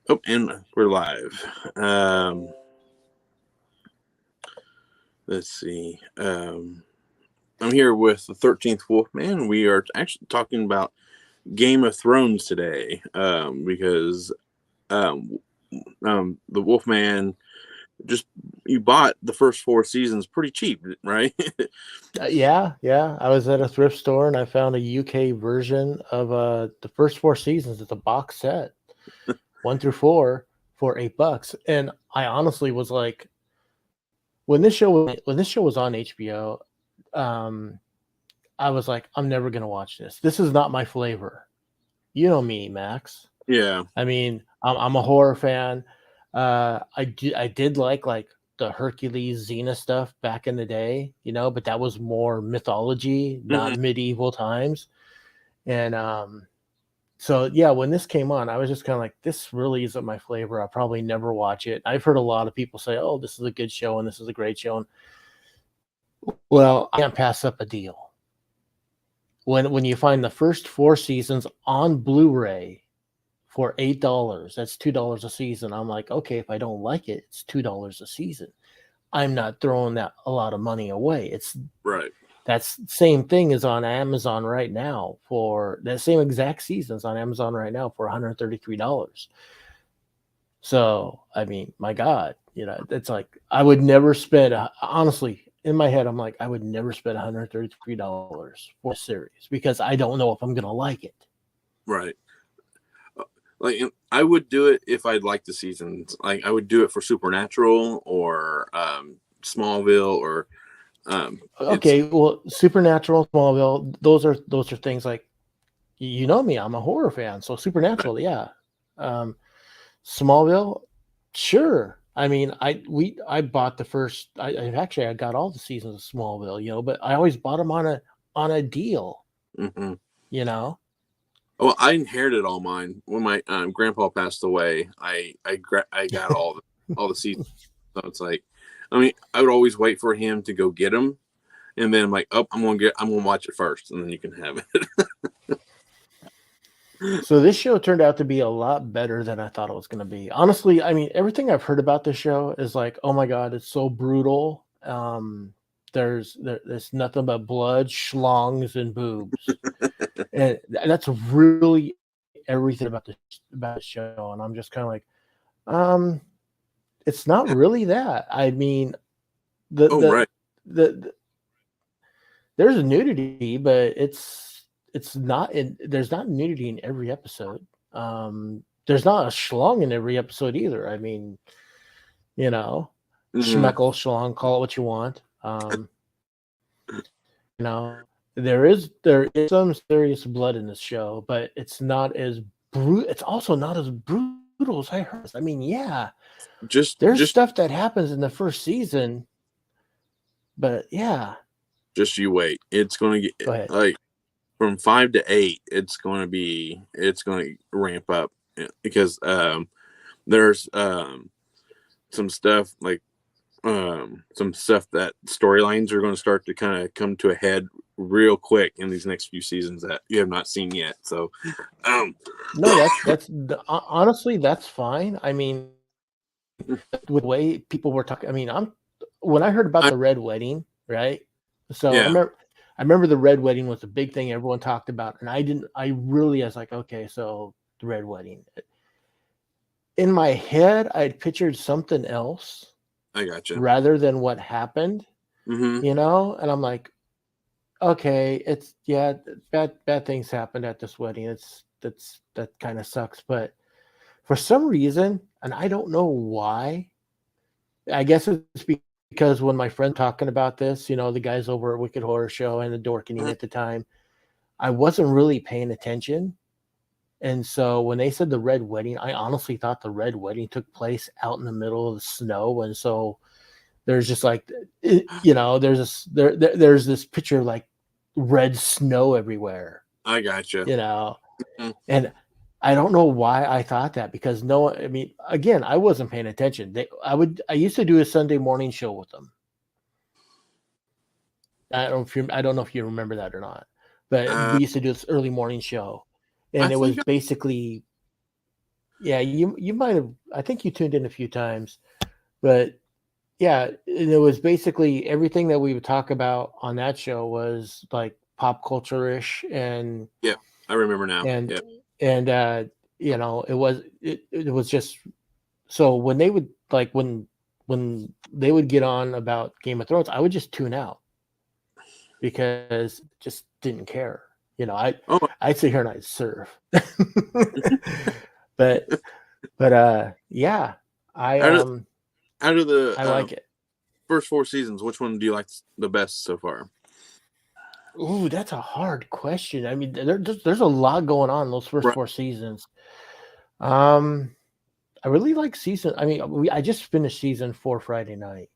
Oh, and we're live. Let's see. I'm here with the 13th Wolfman. We are actually talking about Game of Thrones today because um, the Wolfman just you bought the first 4 seasons pretty cheap, right? Yeah. I was at a thrift store and I found a UK version of the first 4 seasons. It's a box set, 1 through 4, for $8. And I honestly was like, when this show was on HBO, um, I was like, I'm never gonna watch this. This is not my flavor. You know me, Max. Yeah. I mean, I'm a horror fan. I did like the Hercules Xena stuff back in the day, but that was more mythology, Hmm. not medieval times. And so yeah, when this came on, I was just kind of like, this really isn't my flavor. I'll probably never watch it. I've heard a lot of people say, "Oh, this is a good show and this is a great show." And well, I can't pass up a deal. When you find the first 4 seasons on Blu-ray for $8, that's $2 a season. I'm like, okay, if I don't like it, it's $2 a season. I'm not throwing that a lot of money away. Right. That's same thing is on Amazon right now for that same exact seasons on Amazon right now for $133. So, I mean, my God, it's like I would never spend honestly in my head, I'm like, I would never spend $133 for a series because I don't know if I'm gonna like it. Right. Like I would do it if I'd like the seasons. Like I would do it for Supernatural or Smallville or it's Okay, well, Supernatural, Smallville, those are things like you know me, I'm a horror fan, so Supernatural, yeah. Um, Smallville, sure. I mean, I bought the first. I got all the seasons of Smallville, but I always bought them on a deal, mhm. you know. Well, I inherited all mine when my grandpa passed away. I got all the seasons. So it's like, I mean, I would always wait for him to go get them, and then I'm like, oh, I'm gonna watch it first, and then you can have it. So this show turned out to be a lot better than I thought it was going to be. Honestly, I mean, everything I've heard about this show is like, oh my God, it's so brutal. There's nothing but blood, schlongs, and boobs, and that's really everything about the show. And I'm just kind of like, um, it's not really that. I mean, the Oh, the right. the there's nudity, but it's not in there's not nudity in every episode. There's not a schlong in every episode either. I mean, you know, Hmm. schmeckle, schlong, call it what you want. There is some serious blood in this show, but it's not as it's also not as brutal as I heard. I mean, yeah, there's Just stuff that happens in the first season, but yeah, just you wait. It's gonna get go ahead. like from 5 to 8. It's going to ramp up because there's some stuff like some stuff that storylines are going to start to kind of come to a head real quick in these next few seasons that you have not seen yet. So, um, No, honestly, that's fine. I mean, with the way people were talking, I mean, when I heard about I, the red wedding, right? So yeah, I remember the red wedding was a big thing everyone talked about, and I was like, okay, so the red wedding. In my head, I'd pictured something else I gotcha. rather than what happened, Hmm. and I'm like, okay, it's yeah, bad things happened at this wedding. That kind of sucks, but for some reason, and I don't know why, I guess it's because when my friend talking about this, the guys over at Wicked Horror Show and the Dorkening at the time, I wasn't really paying attention. And so when they said the red wedding, I honestly thought the red wedding took place out in the middle of the snow. And so there's just like, there's this picture of like red snow everywhere, I gotcha. you know, Mhm. and I don't know why I thought that because I mean, again, I wasn't paying attention. I used to do a Sunday morning show with them. I don't know if you remember that or not, but Uh, we used to do this early morning show, I and it was think basically yeah, you might have. I think you tuned in a few times, but yeah, it was basically everything that we would talk about on that show was like pop culture ish, Yeah, I remember now. and Yeah. and it was just so when they would like when they would get on about Game of Thrones, I would just tune out because just didn't care. Oh, I'd sit here and I'd surf. but yeah, I out of um out of the I like it. first four seasons, which one do you like the best so far? Ooh, that's a hard question. I mean, there's a lot going on in those first Right. four seasons. Um, I really like season. I mean, I just finished season 4 Friday night,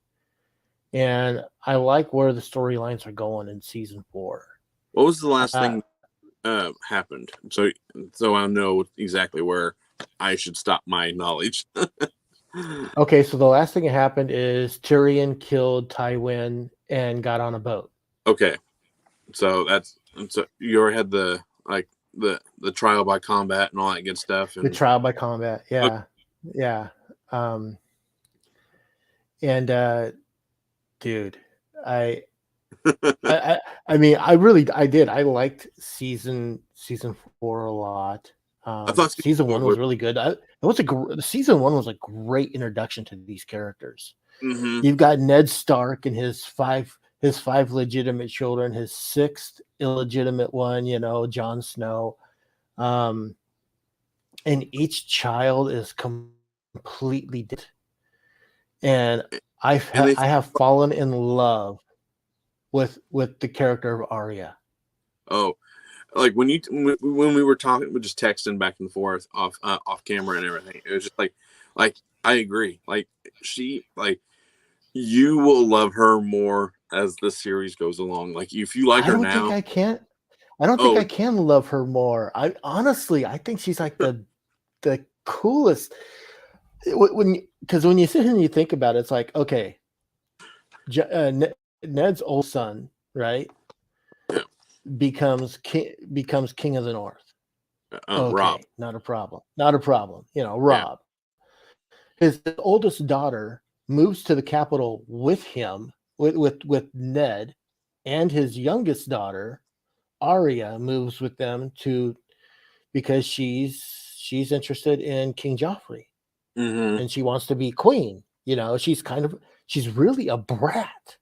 and I like where the storylines are going in season 4. What was the last Uh, thing happened? So I know exactly where I should stop my knowledge. okay, so the last thing that happened is Tyrion killed Tywin and got on a boat. Okay, so so you already had the like the trial by combat and all that good stuff, The and trial by combat, okay. yeah, yeah. Um, and dude, I I, I mean, I did. I liked season 4 a lot. I thought season Season 1 four was was. really good. Season 1 was a great introduction to these characters. Mm-hmm. You've got Ned Stark and his five legitimate children, his sixth illegitimate one, Jon Snow. Um, and each child is completely different. And And they I have fallen in love with the character of Arya. oh like when we were talking, we just texting back and forth off camera and everything. It was just like I agree. Like she like you will love her more as the series goes along. Like if you like I her don't think now, I can. I don't think oh I can love her more. I think she's like the coolest. When you sit here and you think about it, it's like okay, Ned's old son, right, yeah, becomes king of the North. Rob, Okay, not a problem. Not a problem. yeah, Rob. His oldest daughter moves to the capital with him, with Ned, and his youngest daughter, Arya, moves with them to because she's interested in King Joffrey mm-hmm. and she wants to be queen. She's really a brat.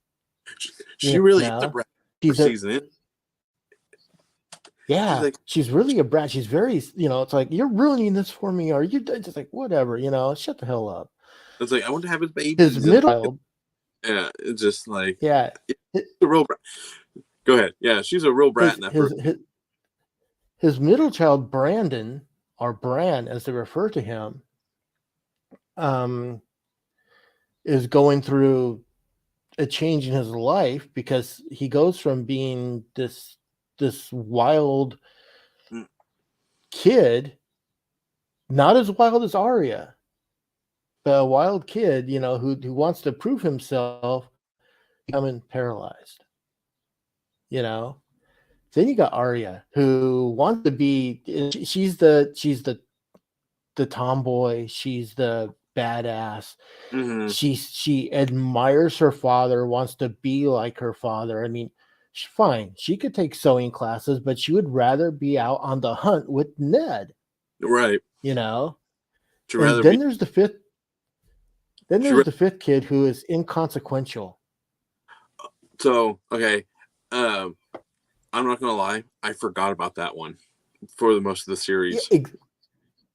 She You really is a know, brat for she's a season it. She's yeah, like she's really a brat. She's very, it's like you're ruining this for me, or you just like whatever, shut the hell up. it's like I want to have his His babies and middle child, yeah, it's just like yeah, it's a real brat. Go ahead, yeah, she's a real brat his in that his first. his, his middle child, Brandon, or Bran as they refer to him, um, is going through a change in his life because he goes from being this wild Mm, kid, not as wild as Arya, but a wild kid, who wants to prove himself, becoming paralyzed. You know. Then you got Arya, who wants to be. She's the tomboy. She's the badass. mm-hmm. She admires her father, wants to be like her father. I mean, fine, she could take sewing classes, but she would rather be out on the hunt with Ned, Right. you know. She'd And rather be. then there's the fifth. Then She there's the fifth kid who is inconsequential. so okay. Um, I'm not gonna lie, I forgot about that one for the most of the Yeah, series.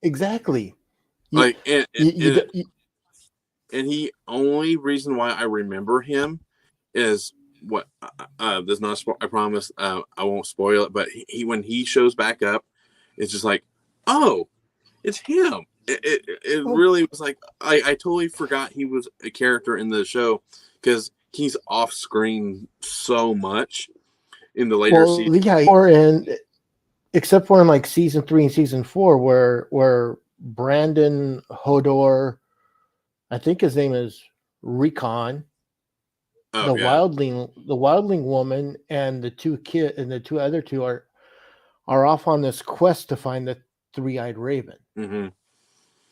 exactly. You, Like and and, you, and you, you and he only reason why I remember him is what there's not I promise I won't spoil it, but he when he shows back up, it's just like, oh, it's him. It oh, really was like I totally forgot he was a character in the show because he's off screen so much in the later well, season. yeah, or in except for in like season 3 and season 4, where Brandon Hodor, I think his name is Recon, Oh yeah. the wildling woman, and the two other two are off on this quest to find the three-eyed raven. Mm-hmm.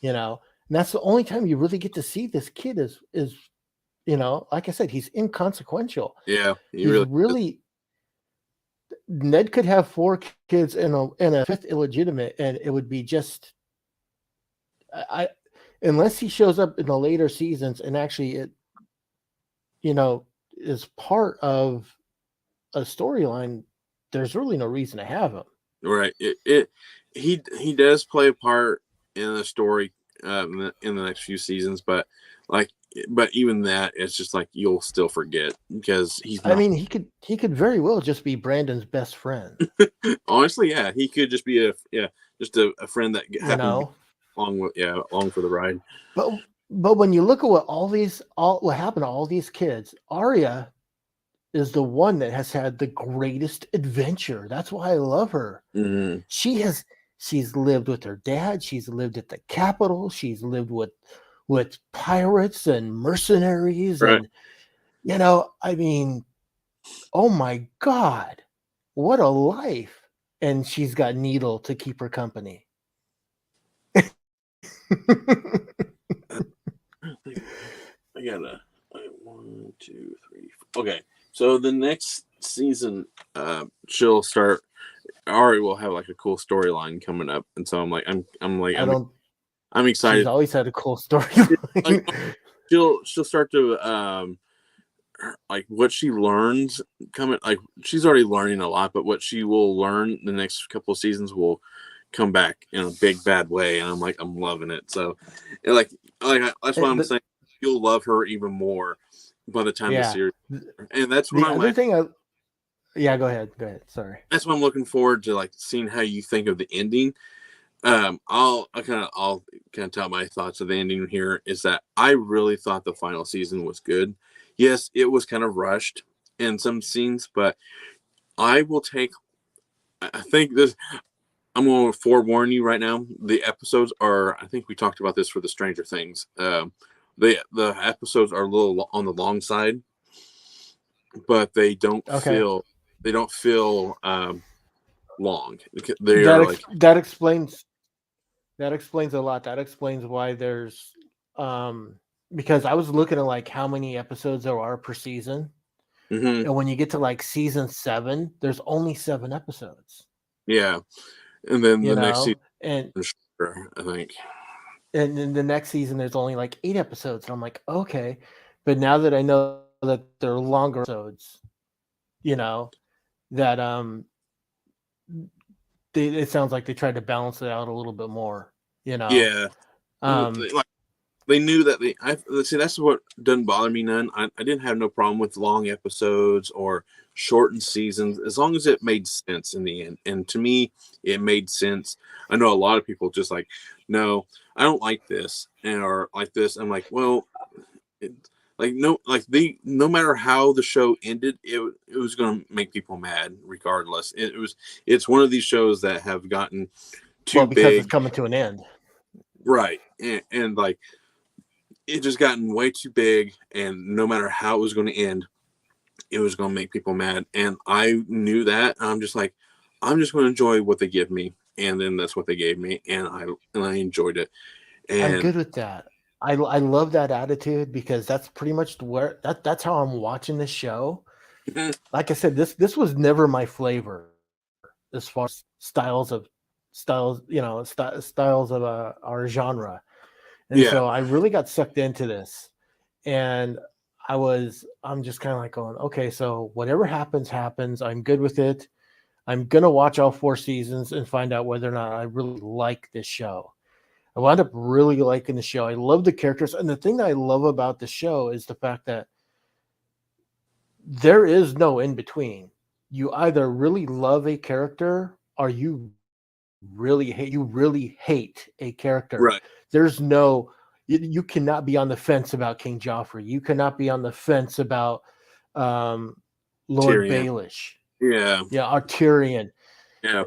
you know. And that's the only time you really get to see this kid is like I said, he's inconsequential. Yeah, he He's really is. really Ned could have four kids and a fifth illegitimate, and it would be just I unless he shows up in the later seasons and actually it you know is part of a storyline. There's really no reason to have him. Right. He does play a part in the story in the next few seasons, but like, but even that, it's just like you'll still forget because he's I not. mean, he could very well just be Brandon's best friend. Honestly, yeah, he could just be just a friend that You happened to be know, along for the ride. but but when you look at what happened to all these kids, Arya is the one that has had the greatest adventure. That's why I love her. Hmm. She's lived with her dad, she's lived at the Capitol, she's lived with pirates and mercenaries, Right. and I mean, oh my god, what a life. And she's got Needle to keep her company. I gotta one, two, three. Okay, so the next season, she'll start. Ari will have like a cool storyline coming up, and so I don't I'm She's excited. always had a cool Like, storyline. she'll start to like what she learns coming. Like she's already learning a lot, but what she will learn the next couple of seasons will come back in a big bad way, and I'm loving it. So, and that's why I'm the, saying you'll love her even more by the time the yeah. series, and that's what The other thing yeah, go ahead. Go ahead. Sorry. that's what I'm looking forward to, like seeing how you think of the ending. I'll kind of tell my thoughts of the ending here is that I really thought the final season was good. Yes, it was kind of rushed in some scenes, but I will take. I think this. I'm going to forewarn you right now. The episodes are. I think we talked about this for the Stranger Things. The episodes are a little on the long side, but Okay. they don't feel long. They That are ex- like. that explains that explains a lot. That explains why there's because I was looking at like how many episodes there are per season. Mm-hmm, And when you get to like season 7, there's only 7 episodes. yeah, and then You the next season, know, and I think. and then the next season there's only like 8 episodes. And I'm like, okay, but now that I know that they're longer episodes, you know, that it sounds like they tried to balance it out a little bit more. You know, Yeah, um, like they knew that see that's what doesn't bother me none. I didn't have no problem with long episodes or shortened seasons as long as it made sense in the end. And to me, it made sense. I know a lot of people just like, no, I don't like this and or like this. I'm like, well, it, like no, like no matter how the show ended, it was going to make people mad regardless. It's one of these shows that have gotten well, too because it's big, coming to an end. right? And like it just gotten way too big, and no matter how it was going to end, it was going to make people mad. And I knew that. I'm just like, I'm just going to enjoy what they give me, and then that's what they gave me, and I enjoyed it. I'm And good with that. I love that attitude because that's pretty much that's how I'm watching this show. Like I said, this was never my flavor as far as styles of our genre. And yeah, so I really got sucked into this. And I'm just kind of like going, okay, so whatever happens, happens. I'm good with it. I'm gonna watch all 4 seasons and find out whether or not I really like this show. I wound up really liking the show. I love the characters. And the thing that I love about the show is the fact that there is no in between. You either really love a character or you really hate a character. right, There's no you cannot be on the fence about King Joffrey. You cannot be on the fence about um, Lord Tyrion, Baelish. yeah, Yeah, or Tyrion. yeah.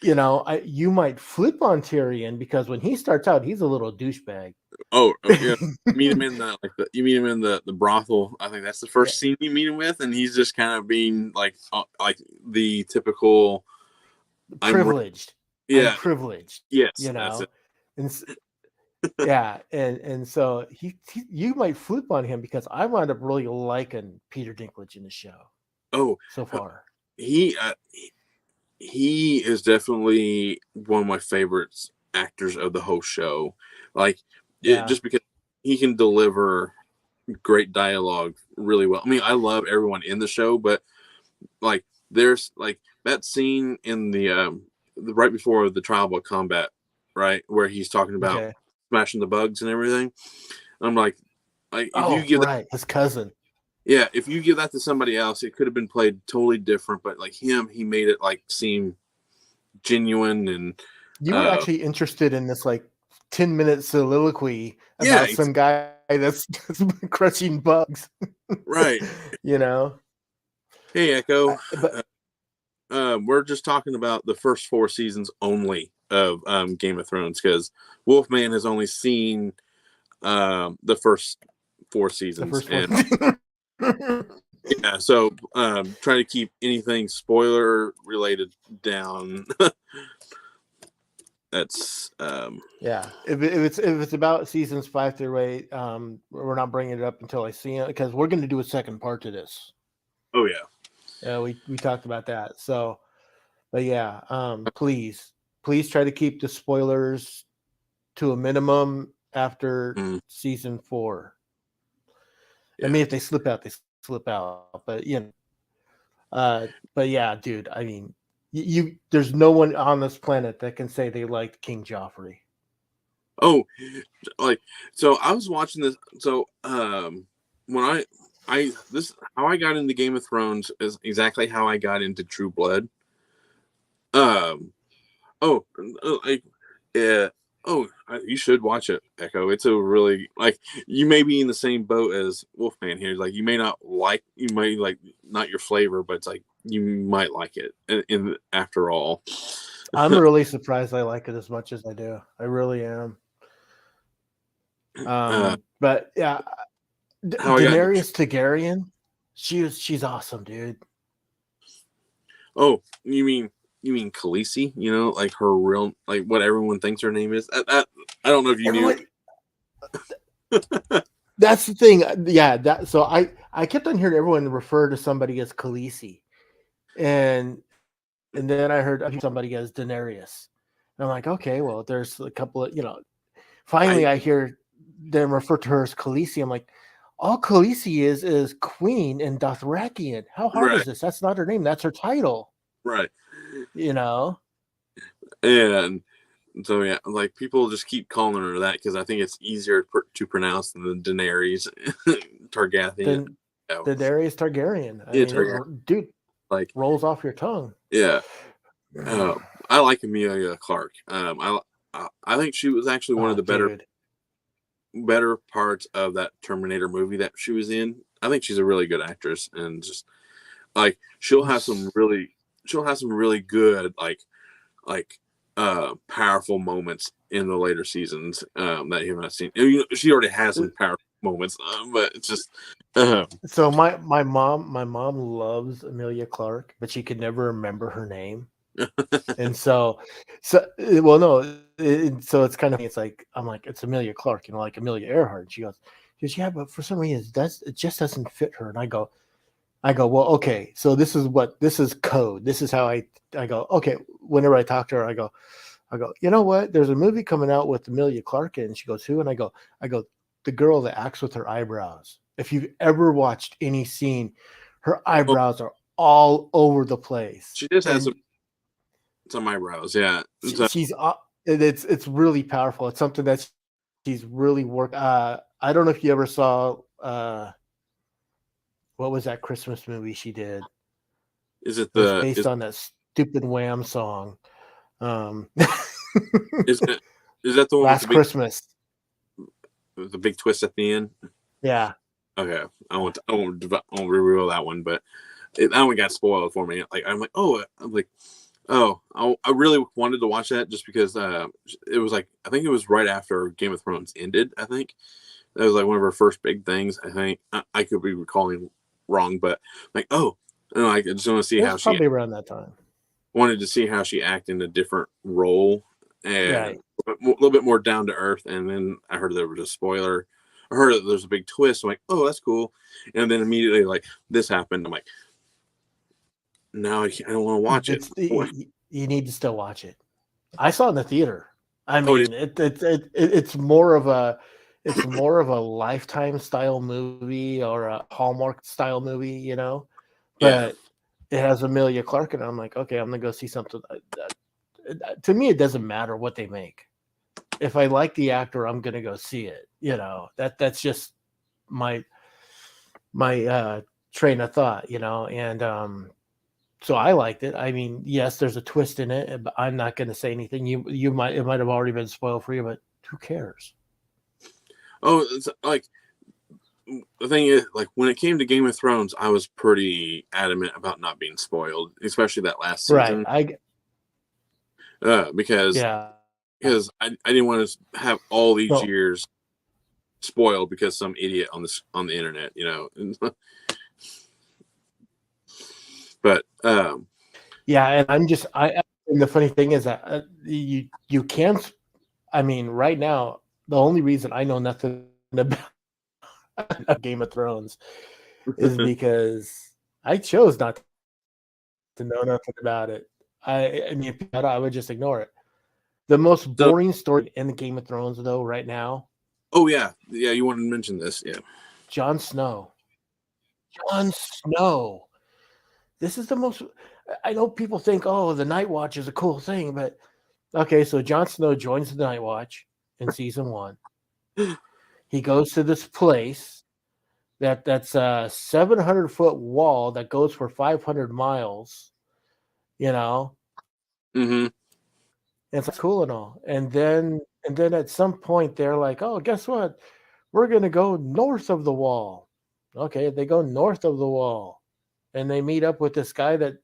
You might flip on Tyrion because when he starts out, he's a little douchebag. Oh yeah. Meet him in you meet him in the brothel. I think that's the Yeah, first scene you meet him with, and he's just kind of being like the typical. I'm privileged. I'm yeah, privileged. yes, You that's know, it. and Yeah, and so he you might flip on him because I wound up really liking Peter Dinklage in the show Oh, so far. he uh, he is definitely one of my favorites actors of the whole show. Like Yeah. just because he can deliver great dialogue really well. I mean, I love everyone in the show, but like there's like that scene in the right before the trial by combat, right, where he's talking about Okay. smashing the bugs and everything. I'm like if you Oh, give that, right, his cousin. yeah, if you give that to somebody else, it could have been played totally different. But like him, he made it like seem genuine and You were uh actually interested in this like 10-minute soliloquy yeah, about some guy that's crushing bugs. right. You know? Hey, Echo. But We're just talking about the first four seasons only of Game of Thrones because Wolfman has only seen the first four the seasons, first four. and yeah, so try to keep anything spoiler related down. That's Yeah, if it's about seasons 5 through 8, we're not bringing it up until I see it because we're going to do a second part to this. oh yeah, Yeah, we talked about that. So, but yeah, please try to keep the spoilers to a minimum after mm, season 4. I yeah. mean, if they slip out, they slip out. But but yeah, dude. I mean, there's no one on this planet that can say they liked King Joffrey. Oh, like so I was watching this. So when I this how I got into Game of Thrones is exactly how I got into True Blood. Um, Oh, like, yeah. Oh, you should watch it, Echo. It's a really like you may be in the same boat as Wolfman here. Like you might like not your flavor, but it's like you might like it. After all, I'm really surprised I like it as much as I do. I really am. uh, But yeah, how I got into. Daenerys Targaryen, she's awesome, dude. Oh, you mean Khaleesi? You know, like her real like what everyone thinks her name is. I don't know if you knew. Everyone, that's the thing. Yeah, that so I kept on hearing everyone refer to somebody as Khaleesi, and and then I heard somebody as Daenerys. And I'm like, okay, well, there's a couple of I Finally, I hear them refer to her as Khaleesi. I'm like, all Khaleesi is queen and Dothrakian. How hard right, is this? That's not her name. That's her title. right, You know. and so yeah, like people just keep calling her that because I think it's easier to pronounce than the Daenerys Targaryen. Then Yeah, Daenerys Targaryen. I yeah, mean, Targaryen. dude, Like rolls off your tongue. yeah, I like Amelia Clark. I think she was actually one of Oh, the dude. better parts of that Terminator movie that she was in. I think she's a really good actress, and just like she'll have some really good like powerful moments in the later seasons that you have not seen. You know, she already has some powerful moments, but it's just uh, So my mom loves Amelia Clark, but she could never remember her name. And well, no, so it's kind of it's like I'm like it's Amelia Clark, like Amelia Earhart. And she goes, yeah, but for some reason it just doesn't fit her. And I go, well, okay, so this is code. This is how I go. Okay, whenever I talk to her, I go, you know what? There's a movie coming out with Amelia Clark, and she goes, who? And I go, the girl that acts with her eyebrows. If you've ever watched any scene, her oh, eyebrows are all over the place, she just has and some eyebrows. Yeah, she's it's really powerful. It's something that she's really worked. I don't know if you ever saw what was that Christmas movie she did? is it It was the based on that stupid Wham song. Um, is it is that the one Last Christmas. with the big twist at the end? Yeah. Okay, I won't reveal that one, but that one got spoiled for me. Like I'm like oh I really wanted to watch that just because it was like I think it was right after Game of Thrones ended. I think that was like one of her first big things. I think I could be recalling wrong, but like I just want to see It was how she probably around that time. wanted to see how she acted in a different role and Right. a little bit more down to earth. And then I heard there was a spoiler. I heard that there's a big twist. I'm like, oh, that's cool. And then immediately, like, this happened. I'm like, no, I don't want to watch it. It's you need to still watch it. I saw it in the theater. I Oh, mean, it's more of a Lifetime style movie or a Hallmark style movie, you know. yeah. But it has Amelia Clark, and I'm like, okay, I'm gonna go see something. To me, it doesn't matter what they make. If I like the actor, I'm gonna go see it. You know, that's just my train of thought. You know, and so I liked it. I mean, yes, there's a twist in it, but I'm not going to say anything. It might have already been spoiled for you, but who cares? Oh, it's like the thing is, like when it came to Game of Thrones, I was pretty adamant about not being spoiled, especially that last Right. season, I because yeah. I didn't want to have all these So years spoiled because some idiot on the internet, you know. But yeah, and and the funny thing is that you can't. I mean, right now, the only reason I know nothing about Game of Thrones is because I chose not to know nothing about it. I mean, if I would just ignore it. The most so, boring story in the Game of Thrones, though, right now, oh yeah, you wanted to mention this, yeah. Jon Snow. Jon Snow. This is the most. I know people think, oh, the Night Watch is a cool thing, but okay. So Jon Snow joins the Night Watch in season one. He goes to this place that's a 700-foot wall that goes for 500 miles. You know, Mm-hmm. and it's cool and all. And then at some point they're like, oh, guess what? We're gonna go north of the wall. Okay, they go north of the wall, and they meet up with this guy that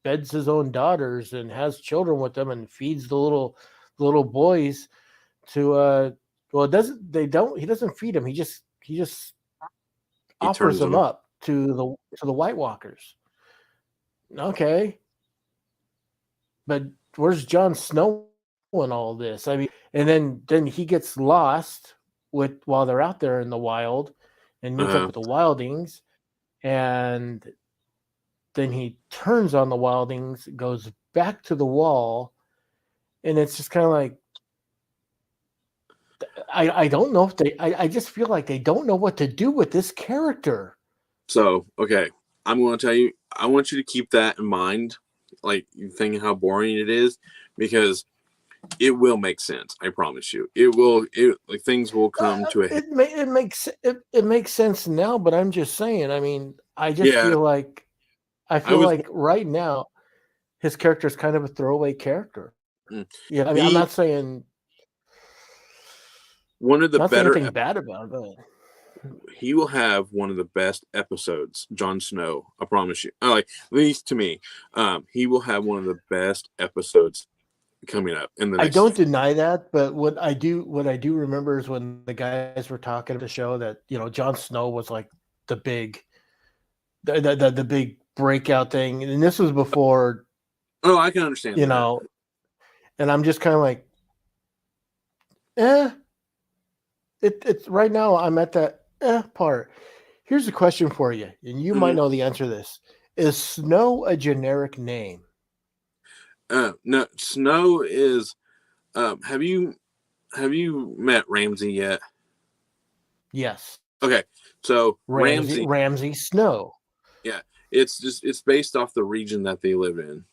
beds his own daughters and has children with them and feeds the little boys to well, it doesn't they don't he doesn't feed them. He just He offers turns them them. up to the White Walkers. Okay, but where's Jon Snow in all this? I mean, and then he gets lost while they're out there in the wild and meets up Uh, with the wildings, and then he turns on the wildings, goes back to the wall, and it's just kind of like I don't know if I just feel like they don't know what to do with this character. so okay, I'm going to tell you. I want you to keep that in mind, like you thinking how boring it is, because it will make sense. I promise you, it will. It like things will come to a head. It makes sense now, but I'm just saying. I mean, I just Yeah, feel like I was right now his character is kind of a throwaway character. mm, Yeah, I mean, he one of the not saying better. anything bad about it. But He will have one of the best episodes. Jon Snow, I promise you. Like at least to me, he will have one of the best episodes coming up in the I don't next. deny that, but what I do remember is when the guys were talking about the show that Jon Snow was like the big the big breakout thing, and this was before Oh, I can understand you that. know, and I'm just kind of like, eh. It's right now. I'm at that part. Here's a question for you, and you might Mm-hmm. know the answer to this: is Snow a generic name? No, Snow is. Have you met Ramsey yet? Yes, Okay, so Ramsey Ramsey, Ramsey Snow. yeah, it's based off the region that they live in.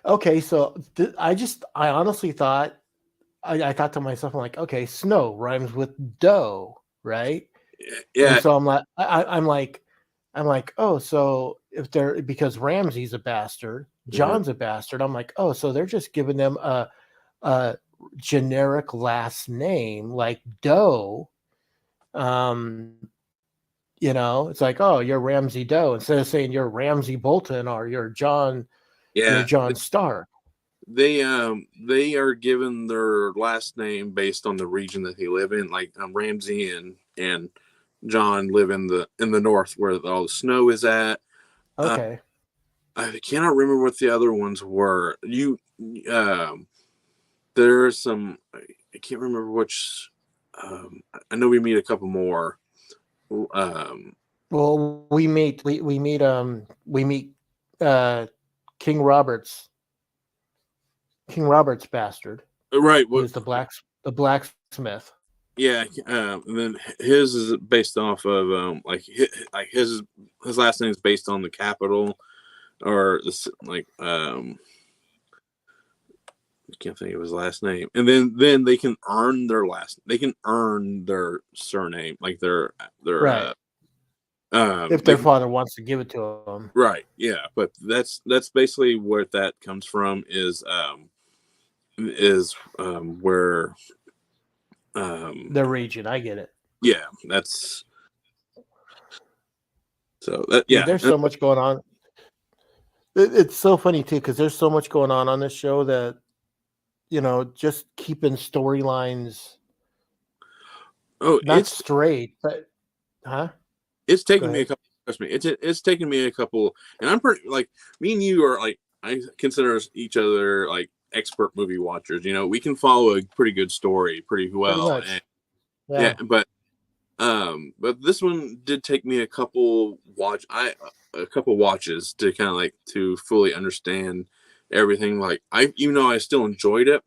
Okay, so I honestly thought I thought to myself, I'm like, okay, Snow rhymes with doe, right? And Yeah. so I'm like, oh, so if they're because Ramsey's a bastard, Uh-huh. John's a bastard. I'm like, oh, so they're just giving them a generic last name like Doe. Um, it's like, oh, you're Ramsey Doe instead of saying you're Ramsey Bolton or you're Yeah, John Stark. they are given their last name based on the region that they live in. Like Ramsey and John live in the north where all the snow is at. Uh, Okay. I cannot remember what the other ones were. Um, there's some. I can't remember which. I know we meet a couple more. Um, Well, we meet uh King Robert's King Robert's bastard, right. who What? is the blacksmith. Yeah. And then his is based off of like his last name is based on the capital or this like I can't think of his last name. And then they can earn their surname, like their Right. If they their can, father wants to give it to them. right, yeah. But that's basically where that comes from is where The region, I get it. yeah, that's so that Dude, yeah. there's so much going on. It's so funny too, because there's so much going on this show that just keeping storylines Oh, not straight, but huh? it's Go taken me a ahead. couple. Trust me, it's taken me a couple, and I'm pretty like me and you are like I consider each other like expert movie watchers. You know, we can follow a pretty good story pretty Pretty well, and much. yeah, Yeah. but this one did take me a couple watches to kind of like to fully understand everything. Like I even though I still enjoyed it,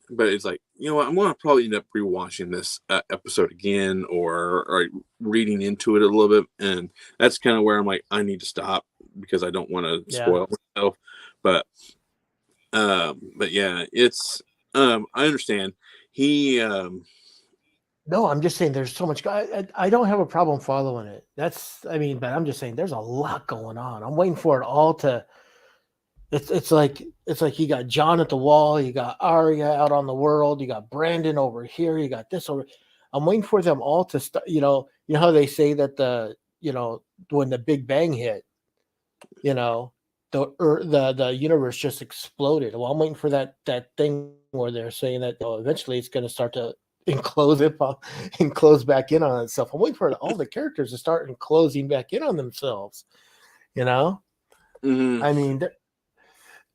but it's like I'm gonna probably end up rewatching this episode again or reading into it a little bit, and that's kind of where I'm like I need to stop because I don't want to Yeah. spoil myself. But but yeah, it's I understand he No, I'm just saying there's so much. I don't have a problem following it. But I'm just saying there's a lot going on. I'm waiting for it all to. It's like you got John at the wall, you got Arya out on the world, you got Brandon over here, you got this over. I'm waiting for them all to start. You know how they say that when the Big Bang hit, you know, the universe just exploded. Well, I'm waiting for that thing where they're saying that eventually it's going to start to enclose back in on itself. I'm waiting for all the characters to start enclosing back in on themselves. You know, mhm. I mean,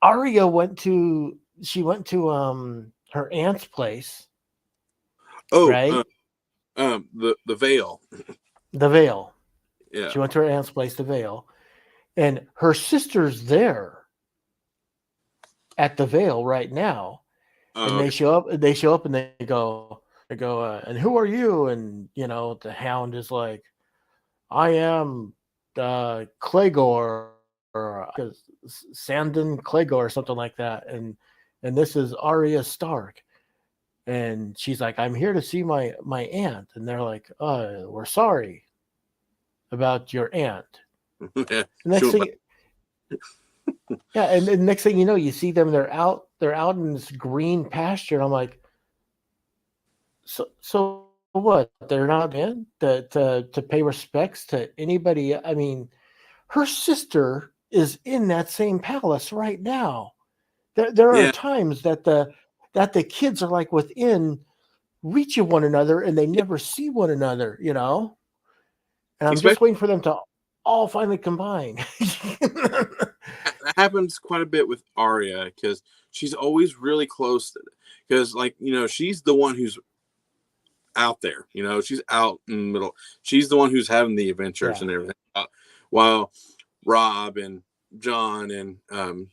Arya went to her aunt's place, Oh right? the veil, The Vale. yeah. She went to her aunt's place, the Vale, and her sister's there at the Vale right now. And Okay. they show up and they go, and who are you? And the Hound is like, I am Clegor or Sandon Clegor or something like that. And this is Arya Stark. And she's like, I'm here to see my aunt. And they're like, we're sorry about your aunt. Yeah, The she next went back. thing Yeah, and the next thing you know, you see them, they're out in this green pasture. And I'm like, so what? They're not in to pay respects to anybody. I mean, her sister is in that same palace right now. There are Yeah, times that the kids are like within reach of one another and they never see one another. And I'm just especially waiting for them to all finally combine. that happens quite a bit with Arya because she's always really close. Because like she's the one who's out there. She's out in the middle. She's the one who's having the adventures Yeah, and everything. While Rob and John and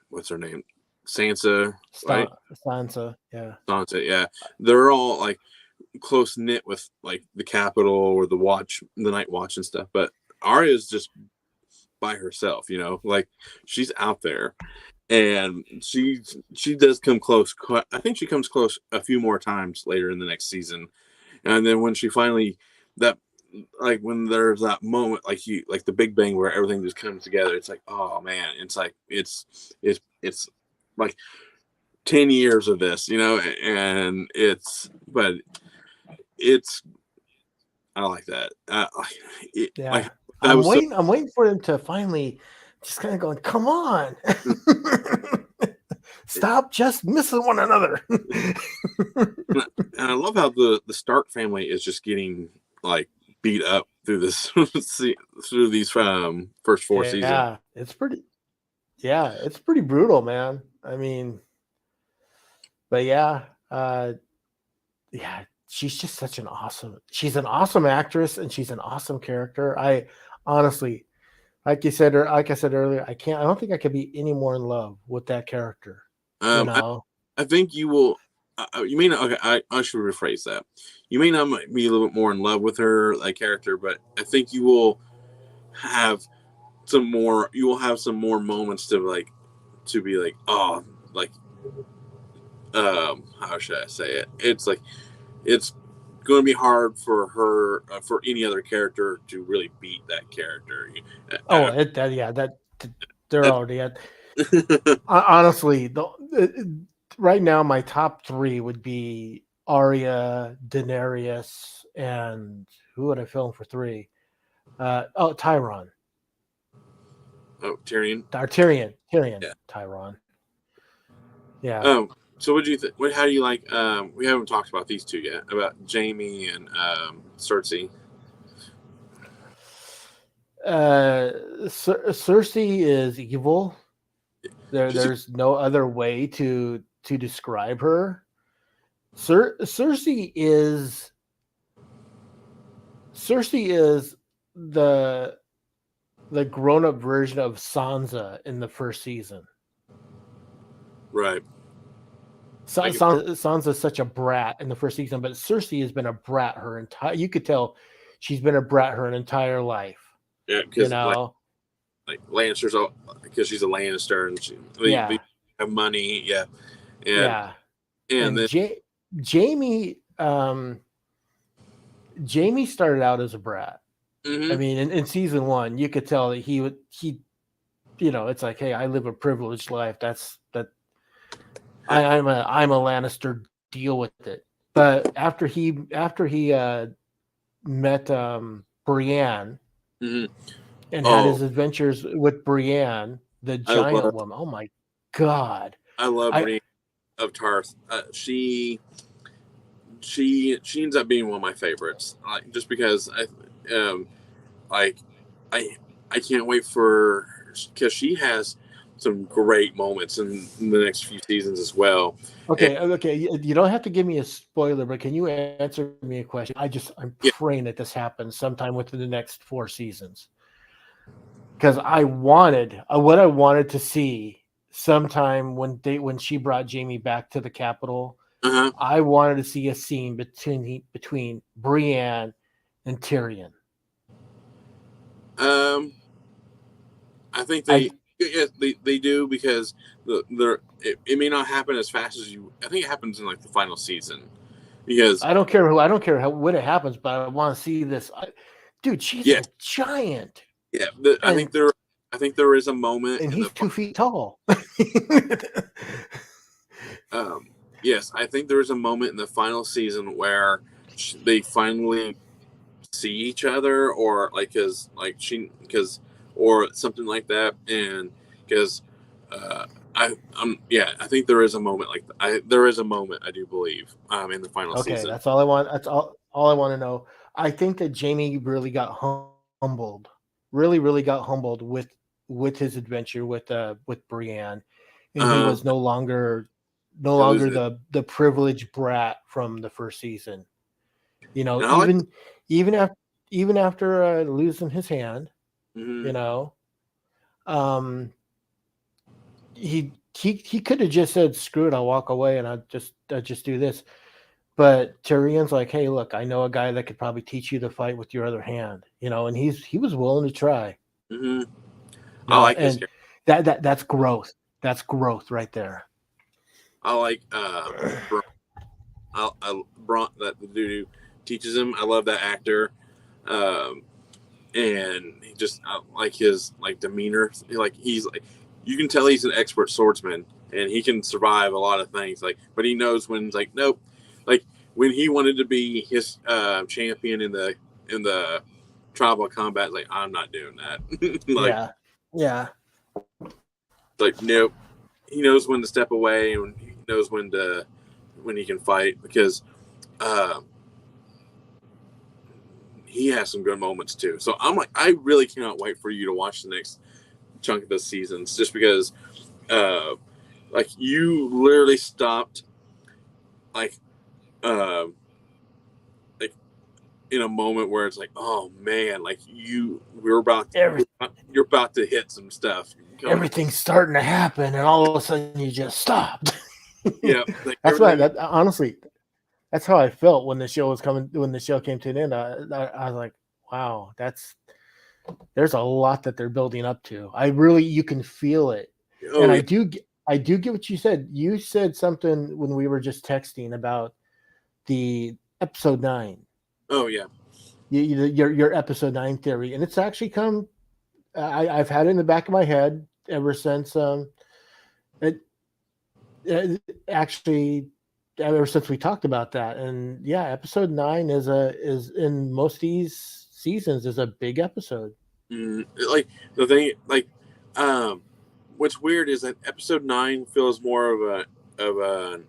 what's her name, Sansa, right? Sansa. Yeah, Sansa, yeah, they're all like close knit with like the Capitol or the Night Watch and stuff. But Arya's just by herself. Like she's out there, and she does come close. I think she comes close a few more times later in the next season, and then when she finally that like when there's that moment like the Big Bang where everything just comes together, it's like oh man, it's like it's like 10 years of this, and it's I like that. Like yeah. that was so. I'm waiting for them to finally just kind of going, come on. Stop just missing one another. And I love how the Stark family is just getting like beat up through this through these first four seasons. Yeah. It's pretty, yeah, it's pretty brutal, man. I mean, but yeah, yeah, she's just such an awesome. She's an awesome actress, and she's an awesome character. I honestly, like I said earlier, I can't. I don't think I could be any more in love with that character. You Um, I, know? I think you will. You may not. Okay, I should rephrase that. You may not be a little bit more in love with her, like character, but I think you will have some more. You will have some more moments to like to be like, oh, like how should I say it? It's like it's going to be hard for her for any other character to really beat that character. Oh, that yeah, they're That, already at. Honestly, right now my top three would be Arya, Daenerys, and who would I film for three? Tyron, oh, Tyrion. Tyrion, Yeah. Tyron. Yeah. So what do you think? How do you like? We haven't talked about these two yet. About Jamie and Cersei. Cersei is evil. Just There's no other way to describe her. Cersei is the grown up version of Sansa in the first season. right. I can, Sansa's such a brat in the first season, but Cersei has been a brat her entire. You could tell she's been a brat her entire life. yeah, You because know, like Lannisters, all because she's a Lannister and they yeah, have money. Yeah, and yeah. and And then Jamie, Jamie started out as a brat. I mm-hmm, mean, in season one, you could tell that he, it's like, hey, I live a privileged life. That's that. I'm a Lannister. Deal with it. But after he met Brienne mm-hmm. and had Oh, his adventures with Brienne, the I giant love woman. Oh my god! I love I Brienne of Tarth. She ends up being one of my favorites, like just because like I I can't wait for because she has some great moments in the next few seasons as well. And okay. You don't have to give me a spoiler, but can you answer me a question? I'm yeah, praying that this happens sometime within the next four seasons because I wanted what I wanted to see sometime when she brought Jamie back to the capital. uh-huh. I wanted to see a scene between Brienne and Tyrion. Um, I think I they do because it may not happen as fast as you. I think it happens in like the final season because I don't care when it happens, but I want to see this. Dude, she's yeah, a giant, yeah. and I think there is a moment in the he's 2 feet tall. um yes, I think there is a moment in the final season where they finally see each other or like because or something like that and because uh I'm yeah, I think there is a moment like there is a moment I do believe in the final Okay, season. that's all I want. That's all I want to know. I think that Jamie really got humbled, really got humbled with his adventure with Brienne, and he uh was no it was longer the privileged brat from the first season. You know, and I like even after even after losing his hand, mm-hmm, you know, um, he could have just said, "Screw it, I'll walk away and I just do this." But Tyrion's like, "Hey, look, I know a guy that could probably teach you to fight with your other hand," and he was willing to try, mm-hmm. I like his and character. that's growth. That's growth right there. I like Braun, that the dude who teaches him. I love that actor. Um, and he just like his like demeanor, like he's like you can tell he's an expert swordsman and he can survive a lot of things, like but he knows when it's like nope, like when he wanted to be his champion in the tribal combat, like I'm not doing that. Like Yeah, yeah. like nope, he knows when to step away and he knows when he can fight because uh he has some good moments too. So I'm like I really cannot wait for you to watch the next chunk of the seasons, just because, uh, like you literally stopped, like, uh, like in a moment where it's like, oh man, like Every, you're about to hit some stuff. everything's starting to happen, and all of a sudden you just stopped. Yeah, like That's why. everything. That honestly, that's how I felt when the show was coming. When the show came to an end, I was like, wow, there's a lot that they're building up to. I really, you can feel it, and Oh yeah, I do get what you said. You said something when we were just texting about the episode 9. oh yeah. Your episode 9 theory, and it's actually come. I've had it in the back of my head ever since. It, it actually ever since we talked about that, and yeah, episode 9 is in most of these seasons is a big episode. Like the thing, like, um, what's weird is that episode 9 feels more of a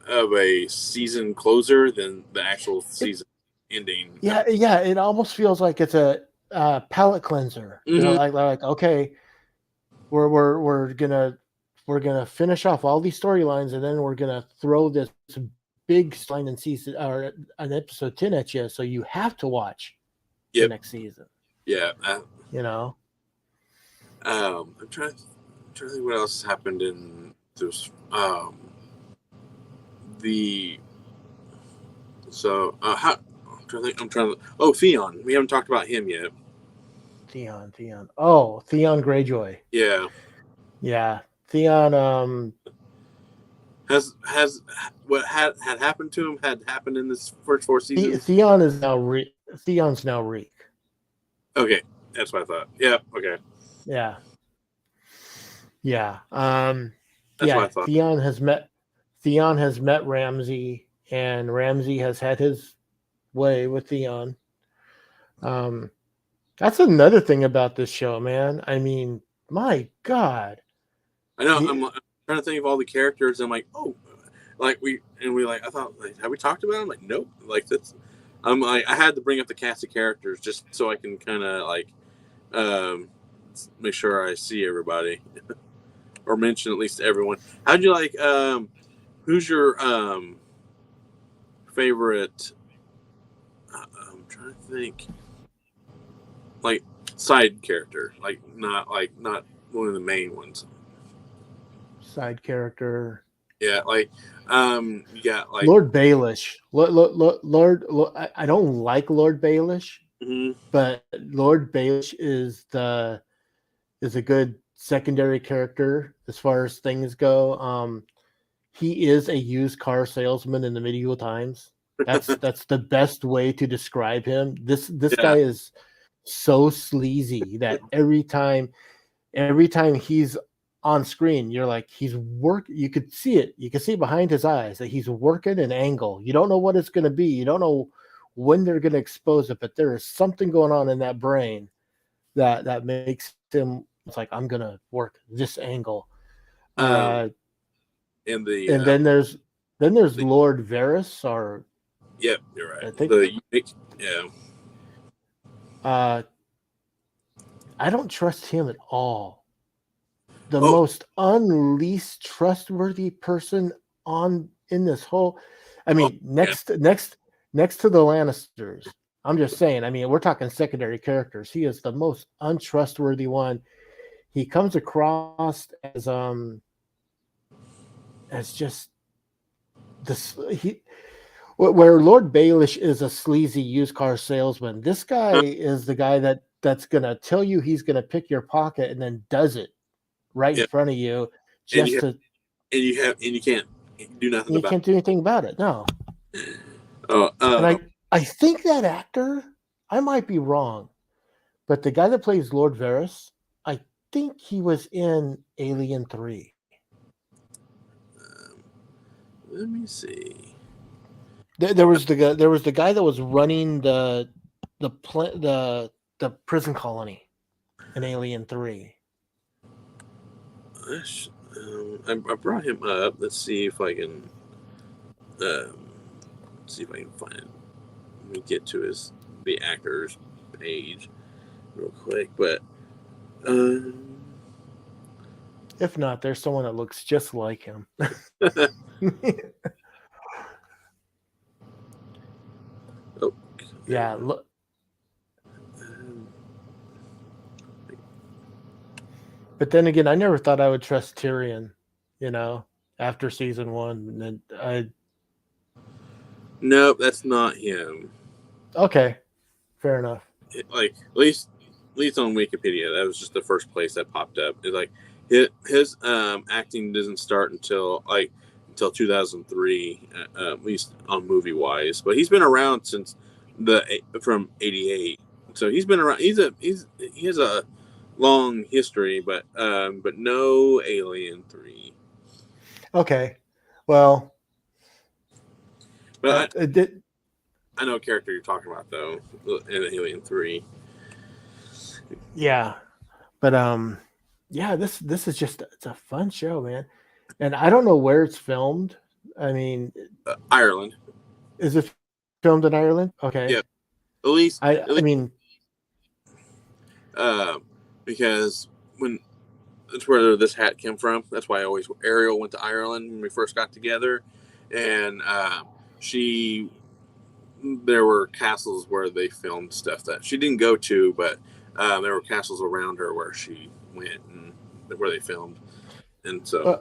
of a season closer than the actual It, season ending. yeah, it almost feels like it's a palate cleanser. Mm-hmm. Like okay, we're gonna finish off all these storylines, and then we're gonna throw this big storyline in season or an episode 10 at you, so you have to watch the Yep. next season. Yeah. You know, I'm trying to think what else happened in this. The so how I'm trying to think. I'm trying to. Oh, Theon. We haven't talked about him yet. Theon. Oh, Theon Greyjoy. Yeah. Yeah, Theon. Has what had happened to him had happened in this first 4 seasons? Theon is now Theon's now Reek. Okay, that's what I thought. Yeah. Okay, Yeah, yeah. that's what I Yeah. thought. Theon has met Ramsay, and Ramsay has had his way with Theon. Um, that's another thing about this show, man. I mean, my God, I know. the, I'm trying to think of all the characters. I'm like, oh, like we like. I thought, like, have we talked about them? Like, nope. Like that's. I'm like, I had to bring up the cast of characters just so I can kind of like, um, make sure I see everybody or mention at least everyone. How'd you like? Who's your favorite? I'm trying to think. Like side character, like not one of the main ones. side character. Yeah, like you got like. Lord Baelish. I don't like Lord Baelish, Mhm. but Lord Baelish is a good secondary character as far as things go. He is a used car salesman in the medieval times. That's the best way to describe him. This Yeah. guy is so sleazy that every time he's on screen, you're like he's work. You could see it. You can see behind his eyes that he's working an angle. You don't know what it's going to be. You don't know when they're going to expose it, but there is something going on in that brain that makes him. It's like I'm going to work this angle. Um, Uh, in and there's the Lord Varys, or yep, you're right. I think The unique, yeah, uh, I don't trust him at all. The oh most unleast trustworthy person on in this whole. I oh mean, yeah, next to the Lannisters. I'm just saying. I mean, we're talking secondary characters. He is the most untrustworthy one. He comes across as just this he where Lord Baelish is a sleazy used car salesman. This guy is the guy that's gonna tell you he's gonna pick your pocket and then does it right in yeah, front of you and just to you can't do nothing you about can't do anything about it. No. it. Oh, And I think that actor, I might be wrong, but the guy that plays Lord Varys, I think he was in Alien 3. um, let me see. There was the guy that was running the prison colony in Alien 3. I brought him up. Let's see if I can. Um, see if I can find. Let me get to the actors page real quick, but If not, there's someone that looks just like him. Oh, Yeah, look. um, But then again, I never thought I would trust Tyrion. You know, after season one, and then I nope, that's not him. okay, fair enough. Like at least on Wikipedia, that was just the first place that popped up. It's like his acting doesn't start until 2003, at least on movie wise. But he's been around since the from '88, so he's been around. He has a long history, but no Alien 3. Okay, well, But it did. I know a character you're talking about though in Alien 3. Yeah, but yeah, this is just it's a fun show, man. And I don't know where it's filmed. I mean, Ireland, is it filmed in Ireland? Okay. yeah, at least I mean, uh, because when that's where this hat came from. That's why I always Ariel went to Ireland when we first got together, and she there were castles where they filmed stuff that she didn't go to, but there were castles around her where she went and where they filmed, and so uh,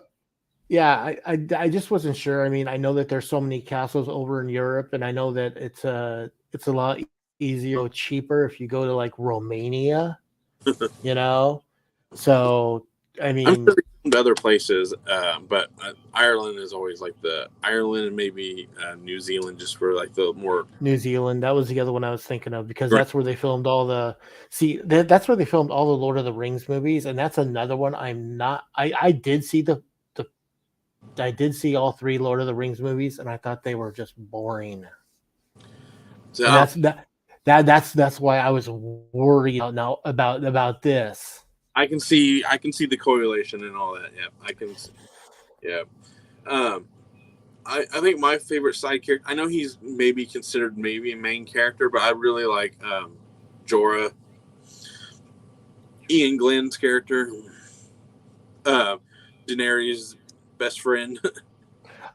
yeah, I just wasn't sure. I mean, I know that there's so many castles over in Europe, and I know that it's a lot easier, cheaper if you go to like Romania, you know. So I I'm sure mean, they filmed other places, but Ireland is always like the Ireland and maybe New Zealand just for like the more New Zealand, that was the other one I was thinking of because right. that's where they filmed all the that's where they filmed all the Lord of the Rings movies, and that's another one I'm not. I did see the I did see all three Lord of the Rings movies, and I thought they were just boring. And So that's why I was worried now about this. I can see the correlation and all that. Yeah, I can. Yeah. Um, I think my favorite side character. I know he's maybe considered maybe a main character, but I really like Jorah, Ian Glenn's character, uh, Daenerys' best friend.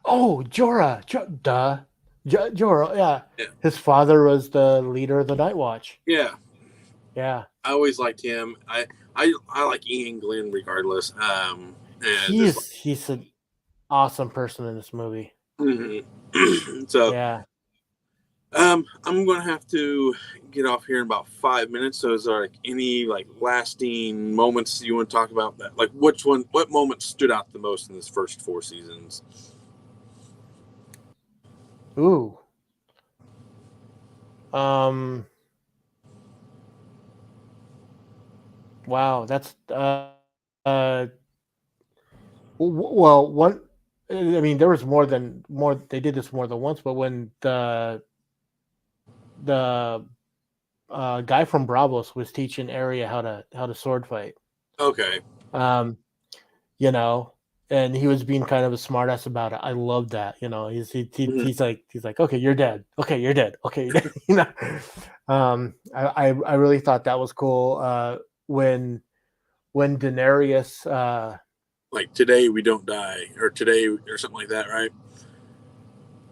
Oh, duh, Jorah. Yeah, Yeah, his father was the leader of the Night Watch. yeah. Yeah, I always liked him. I like Ian Glenn regardless. And just he's an awesome person in this movie. like, so Yeah. I'm gonna have to get off here in about 5 minutes. So is there like any like lasting moments you want to talk about that? Like what moment stood out the most in this first 4 seasons? Ooh. Um. Wow. That's well, one. I mean, there was more. They did this more than once, but when the guy from Bravos was teaching Arya how to sword fight, Okay. um, you know, and he was being kind of a smartass about it. I love that. You know, Mhm. he's like, okay, you're dead. Okay, you're dead. Okay, you're dead. You know, I really thought that was cool. When Daenerys, Like today we don't die, or today or something like that, right?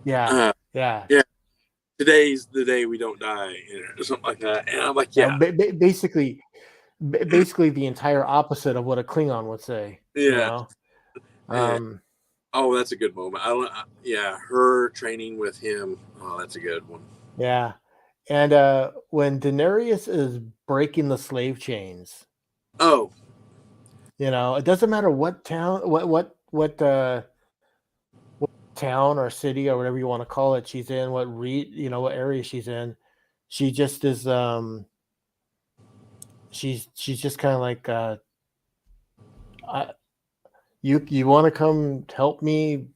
yeah, Uh, yeah, yeah. Today's the day we don't die, or something like that. And I'm like, yeah, yeah, basically the entire opposite of what a Klingon would say. You yeah. know, And, um, oh, that's a good moment. Yeah, her training with him. Oh, that's a good one. yeah, and when Daenerys is breaking the slave chains, Oh, you know, it doesn't matter what town, what town or city or whatever you want to call it she's in, you know, what area she's in. She just is she's just kind of like I, you want to come help me,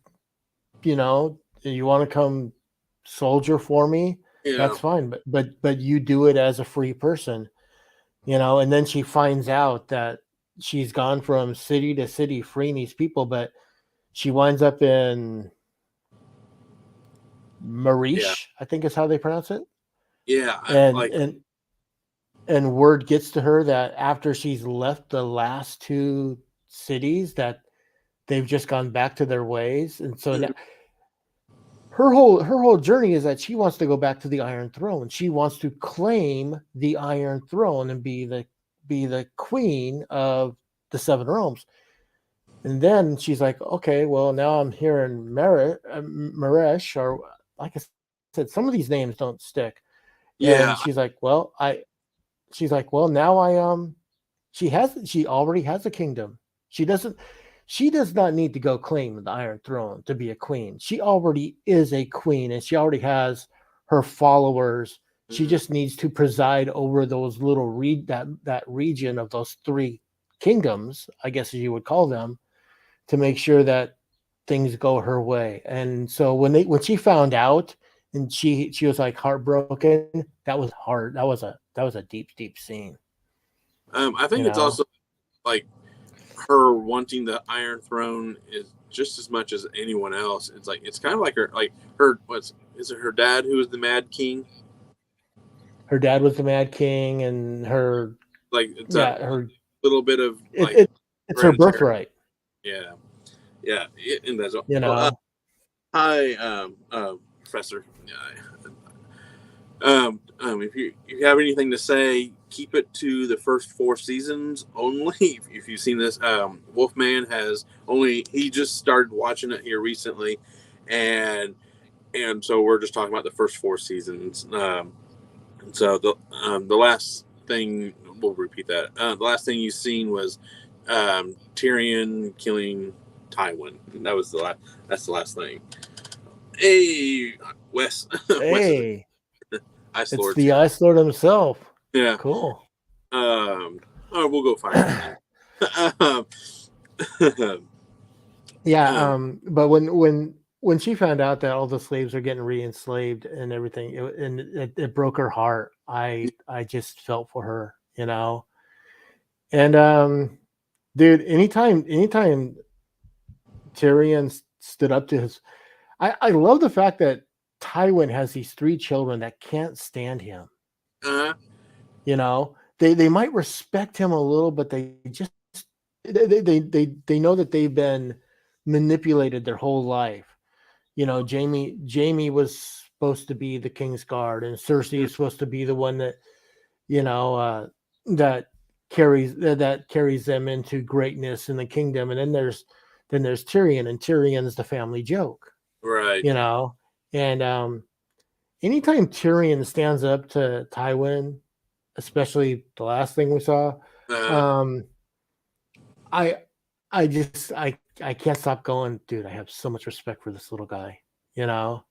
you know, you want to come soldier for me, yeah, that's fine, but you do it as a free person, you know. And then she finds out that she's gone from city to city freeing these people, but she winds up in yeah, Marish, I think is how they pronounce it. yeah. And Like, word gets to her that after she's left the last two cities that they've just gone back to their ways, and so now her whole journey is that she wants to go back to the Iron Throne. She wants to claim the Iron Throne and be the queen of the Seven Realms. And then she's like, okay, well now I'm here in Maresh, or like I said, some of these names don't stick. And she's Yeah. like, she's like, well now she already has a kingdom. She doesn't she does not need to go claim the Iron Throne to be a queen. She already is a queen and she already has her followers. She Mhm. just needs to preside over those little that region of those three kingdoms, I guess as you would call them, to make sure that things go her way. And so when she found out and she was like heartbroken, that was hard. That was a deep scene, I you think it's know. also like her wanting the Iron Throne is just as much as anyone else. It's like it's kind of like her what's is it her dad who is the Mad King? Her dad was the Mad King, and her Like it's a yeah, her little bit of it, like it it's her hereditary. birthright, Yeah, yeah, and that's you well. know. Hi, Professor. Yeah, if you have anything to say, keep it to the first four seasons only. If you've seen this, Wolfman has only he just started watching it here recently, and so we're just talking about the first four seasons. So the last thing we'll repeat that. The last thing you've seen was Tyrion killing Tywin. That was the last. That's the last thing. Hey, Wes, Wes is Hey, Ice it's Lord's the here. Ice Lord himself. Yeah. Cool. Oh, we'll go find him then. Yeah, um, but when she found out that all the slaves are getting re-enslaved and everything, it broke her heart. I just felt for her, you know. And dude, anytime Tyrion stood up to his, I love the fact that Tywin has these three children that can't stand him. uh, You know, they might respect him a little, but they just they know that they've been manipulated their whole life. You know, Jamie was supposed to be the king's guard, and Cersei is supposed to be the one that you know that carries them into greatness in the kingdom. And then there's Tyrion, and Tyrion's the family joke. right. You know, and anytime Tyrion stands up to Tywin, especially the last thing we saw, Uh, um, I I can't stop going, dude. I have so much respect for this little guy, you know.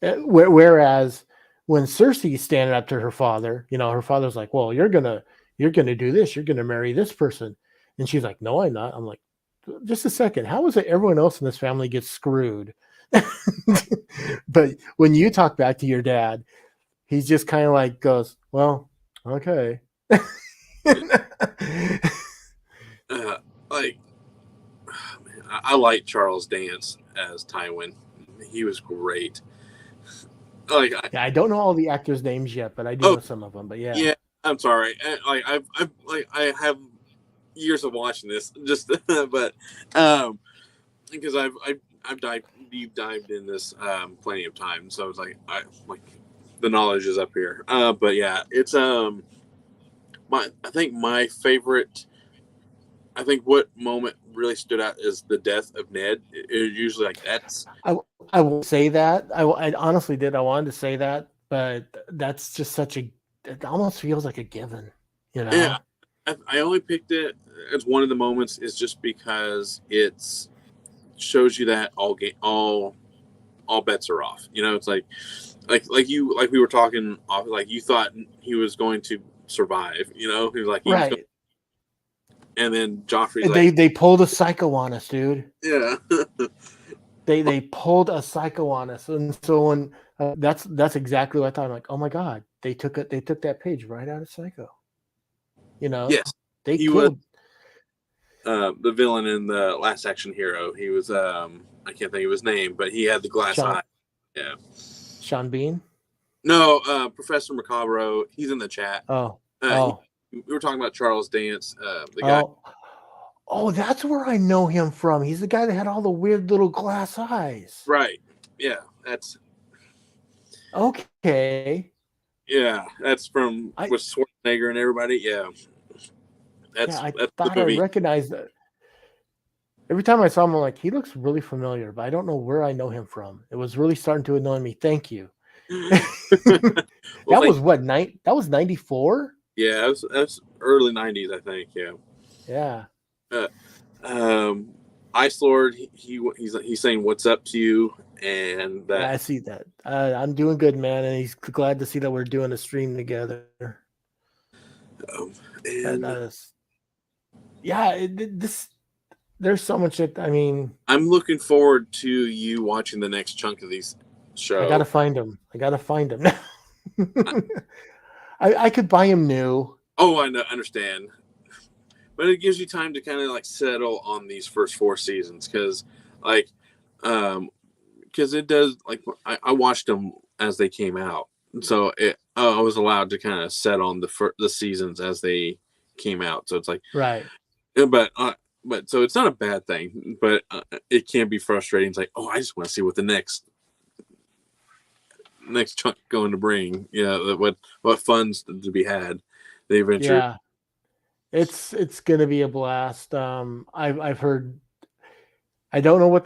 Whereas when Cersei's standing up to her father, you know, her father's like, "Well, you're gonna do this. You're gonna marry this person," and she's like, "No, I'm not." I'm like, "Just a second. How is it everyone else in this family gets screwed?" But when you talk back to your dad, he just kind of like goes, "Well, okay." uh, like I like Charles Dance as Tywin. He was great. Like Yeah, I don't know all the actors' names yet, but I do oh know some of them. But yeah, yeah, I'm sorry. Like I have years of watching this, just but um, because I've deep dived in this plenty of times, so it's like I like the knowledge is up here. But yeah, it's my I think my favorite. I think what moment really stood out is the death of Ned. It usually like that's I will say that. I honestly did. I wanted to say that, but that's just such a. It almost feels like a given, you yeah. know. I only picked it as one of the moments is just because it's shows you that all bets are off. You know, it's like we were talking off. Like you thought he was going to survive. You know, he was like he was going, Right. and then Joffrey's like, They pulled a psycho on us, dude. yeah, They pulled a psycho on us, and so when that's exactly what I thought. I'm like, oh my god, they took that page right out of Psycho. You know, yes, they he was killed the villain in the Last Action Hero. He was I can't think of his name, but he had the glass Sean eye. Yeah. Sean Bean. No, Professor Macabro. He's in the chat. Oh, Uh, he, oh, we were talking about Charles Dance, the guy. oh. Oh, that's where I know him from. He's the guy that had all the weird little glass eyes. Right. Yeah. Okay. That's from I with Schwarzenegger and everybody. Yeah. yeah, I That's the thought I movie. recognized that. Every time I saw him, I'm like, he looks really familiar, but I don't know where I know him from. It was really starting to annoy me. Thank you. Well, That was what night? That was 94. yeah, that's early '90s, I think. Yeah. Yeah, Uh, Ice Lord, he's saying what's up to you, and that I see that. I'm doing good, man, and he's glad to see that we're doing a stream together. um, That and is, yeah. This there's so much. I mean, I'm looking forward to you watching the next chunk of these I gotta show. find him. I gotta find him. I could buy him new. Oh, I know, understand, but it gives you time to kind of like settle on these first four seasons because, like, um, because it does like I watched them as they came out, so I was allowed to kind of set on the seasons as they came out. So it's like, Right. but so it's not a bad thing, but it can be frustrating. It's like, oh, I just want to see what the next chunk going to bring. Yeah, what funds to be had. The adventure. Yeah. It's gonna be a blast. I've heard. I don't know what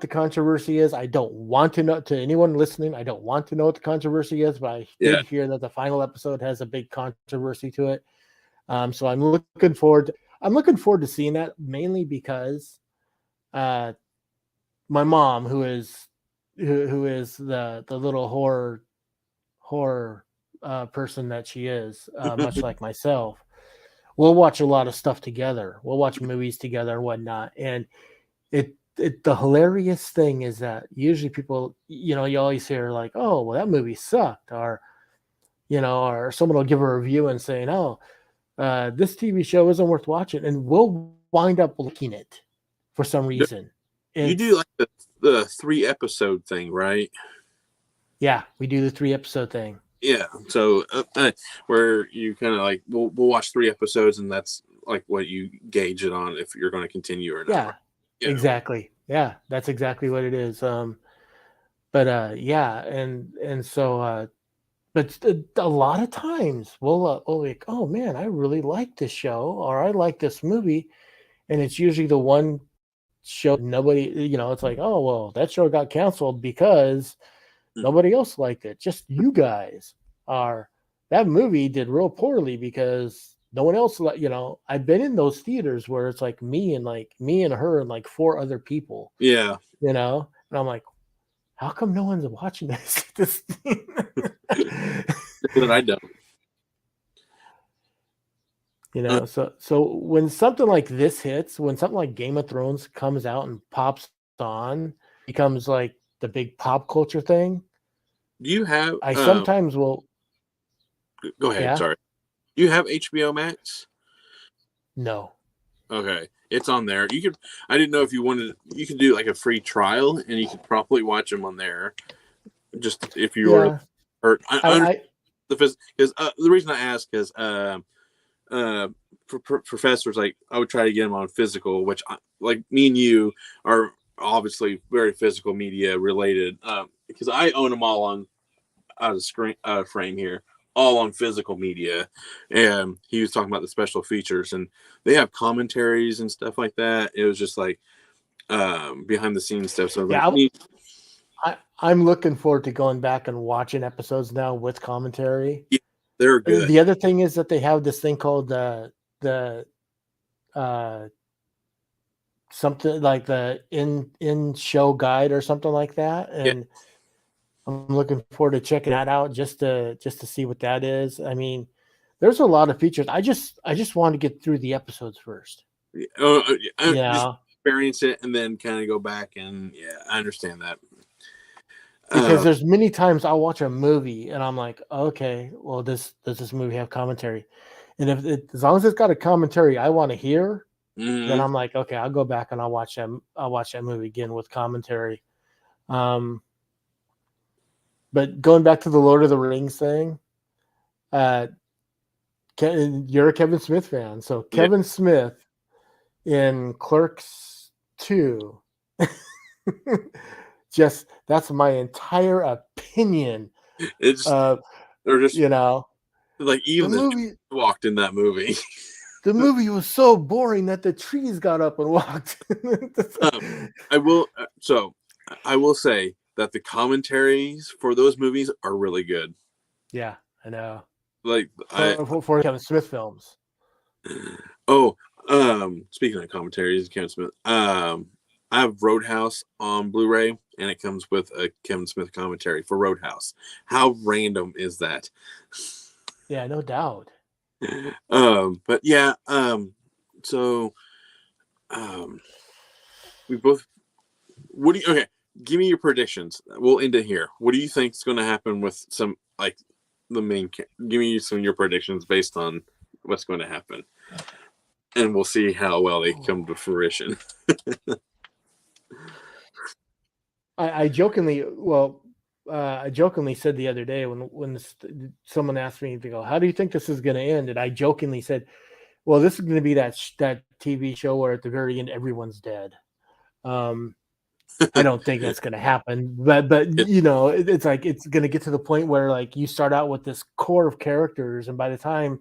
the controversy is. I don't want to know to anyone listening. I don't want to know what the controversy is, but I Yeah, did hear that the final episode has a big controversy to it. So I'm looking forward. I'm looking forward to seeing that mainly because uh, my mom, who is the little horror person that she is, much like myself, we'll watch a lot of stuff together. We'll watch movies together and whatnot. And the hilarious thing is that usually people, you always hear like, oh, well, that movie sucked, or or someone will give a review and saying, oh, this TV show isn't worth watching, and we'll wind up liking it for some reason. you do It's like the 3 episode thing, right? Yeah, we do the 3 episode thing. Yeah, so where you kind of like we'll watch 3 episodes, and that's like what you gauge it on if you're going to continue or not. Right? Yeah, Yeah, exactly. Yeah, that's exactly what it is. But yeah, and so but a lot of times we'll like, oh man, I really like this show or I like this movie, and it's usually the one show nobody, it's like, oh well, that show got canceled because nobody else liked it. Just you guys are. That movie did real poorly because no one else. I've been in those theaters where it's like me and her and like four other people. yeah. And I'm like, how come no one's watching this thing? That I don't. So when something like this hits, when something like Game of Thrones comes out and pops on, becomes like the big pop culture thing. Do you have? I sometimes will. Go ahead. Yeah. Sorry. Do you have HBO Max? No. Okay, it's on there. You could. I didn't know if you wanted. You could do like a free trial, and you could probably watch them on there. Just if you were, Yeah. or I because the reason I ask is professors like I would try to get them on physical, which like me and you are obviously very physical media related because I own them all on out of screen frame here, all on physical media. And he was talking about the special features, and they have commentaries and stuff like that. It was just like behind the scenes stuff. So like, yeah, I'm looking forward to going back and watching episodes now with commentary. yeah, they're good. The other thing is that they have this thing called the uh something like the in show guide or something like that, Yeah. and I'm looking forward to checking that out just to see what that is. I mean, there's a lot of features. I just want to get through the episodes first. Just Yeah, experience it and then kind of go back and yeah, I understand that. because Uh, there's many times I'll watch a movie and I'm like, okay, well, does this movie have commentary? And as long as it's got a commentary I want to hear, then mm-hmm. I'm like, okay, I'll go back and I'll watch that movie again with commentary. Um, but going back to the Lord of the Rings thing, uh, you're a Kevin Smith fan, so Yeah. Kevin Smith in Clerks 2. Just that's my entire opinion It's of, they're just you know, like the even the movie walked in that movie. the movie was so boring that the trees got up and walked. um, I will so I will say that the commentaries for those movies are really good. Yeah, I know. Like I For Kevin Smith films. oh speaking of commentaries, Kevin Smith. I have Roadhouse on Blu-ray, and it comes with a Kevin Smith commentary for Roadhouse. How random is that? Yeah, no doubt. But yeah, so um, we both. What do you? Okay, give me your predictions. We'll end it here. What do you think is going to happen with some like the main? Give me some of your predictions based on what's going to happen, and we'll see how well they come to fruition. I jokingly, well, I jokingly said the other day when someone asked me, they go, "How do you think this is going to end?" And I jokingly said, "Well, this is going to be that TV show where at the very end everyone's dead." Um, I don't think that's going to happen, but It, it's like it's going to get to the point where like you start out with this core of characters, and by the time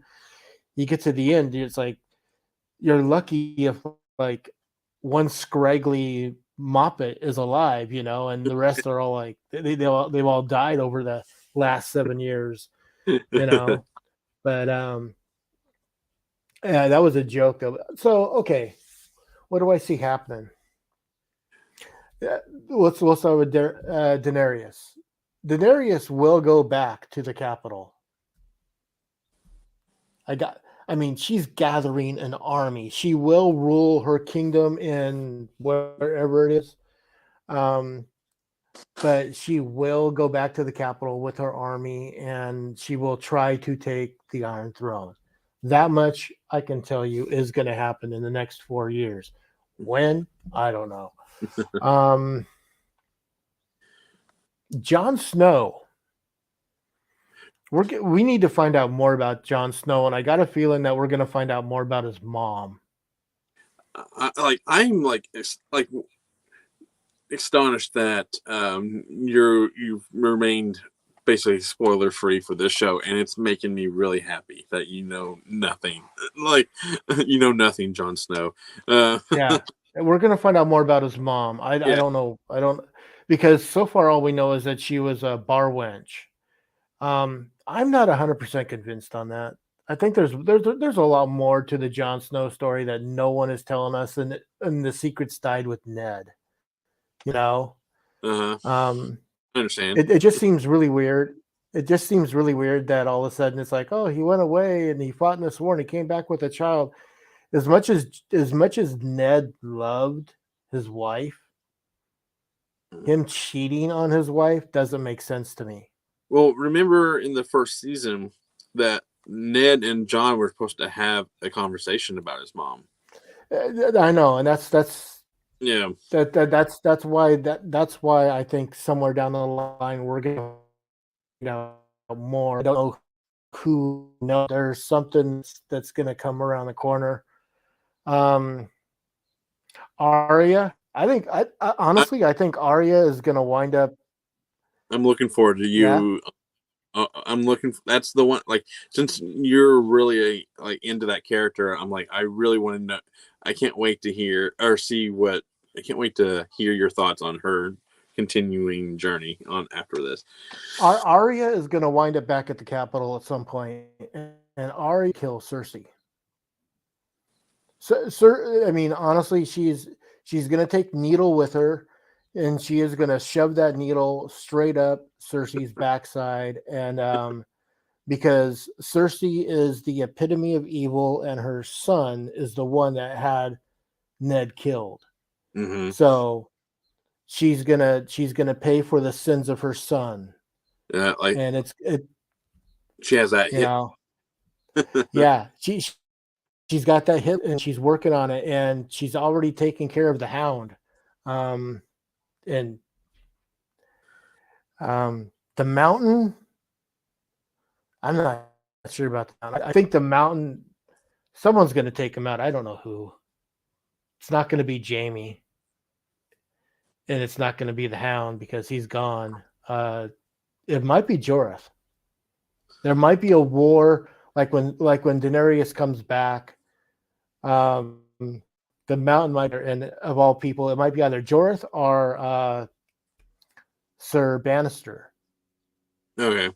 you get to the end, it's like you're lucky if like one scraggly moppet is alive, and the rest are all like they've all died over the last 7 years, you know. But yeah, that was a joke though. So okay, what do I see happening? Yeah, we'll start with Daenerys. Daenerys will go back to the capital. I mean, she's gathering an army. She will rule her kingdom in wherever it is. Um, but she will go back to the capital with her army and she will try to take the Iron Throne. That much I can tell you is going to happen in the next 4 years. When? I don't know. Um, Jon Snow. We need to find out more about Jon Snow, and I got a feeling that we're going to find out more about his mom. I'm like astonished that you've remained basically spoiler free for this show, and it's making me really happy that you know nothing. Like you know nothing, Jon Snow. Uh, Yeah, we're going to find out more about his mom. I yeah, don't know. I don't because so far all we know is that she was a bar wench. I'm not 100% convinced on that. I think there's a lot more to the Jon Snow story that no one is telling us, and the secrets died with Ned. You know, uh-huh. um, I understand. it just seems really weird. It just seems really weird that all of a sudden it's like, oh, he went away and he fought in this war and he came back with a child. As much as Ned loved his wife, him cheating on his wife doesn't make sense to me. Well, remember in the first season that Ned and John were supposed to have a conversation about his mom. I know, and Yeah, that's why I think somewhere down the line we're gonna find out more. I don't know who. No, there's something that's gonna come around the corner. Um, Arya. I I, honestly I think Arya is gonna wind up. I'm looking forward to Yeah, you. I'm looking. That's the one. Like since you're really like into that character, I'm like I really want to know. I can't wait to hear or see what. I can't wait to hear your thoughts on her continuing journey on after this. Arya is gonna wind up back at the capital at some point, and Arya kill Cersei. I mean, honestly, she's gonna take Needle with her, and she is gonna shove that needle straight up Cersei's backside, and because Cersei is the epitome of evil, and her son is the one that had Ned killed. Mm-hmm. So she's gonna pay for the sins of her son, Like and she has that you hit. know yeah she's got that hit and she's working on it, and she's already taken care of the Hound. And the Mountain, I'm not sure about the Mountain. I think the Mountain, someone's going to take him out. I don't know who. it's not going to be Jamie, and it's not going to be the Hound because he's gone. It might be Jorah. There might be a war like when Daenerys comes back. The Mountain Might, and of all people, it might be either Jorah or Sir Bannister. Okay.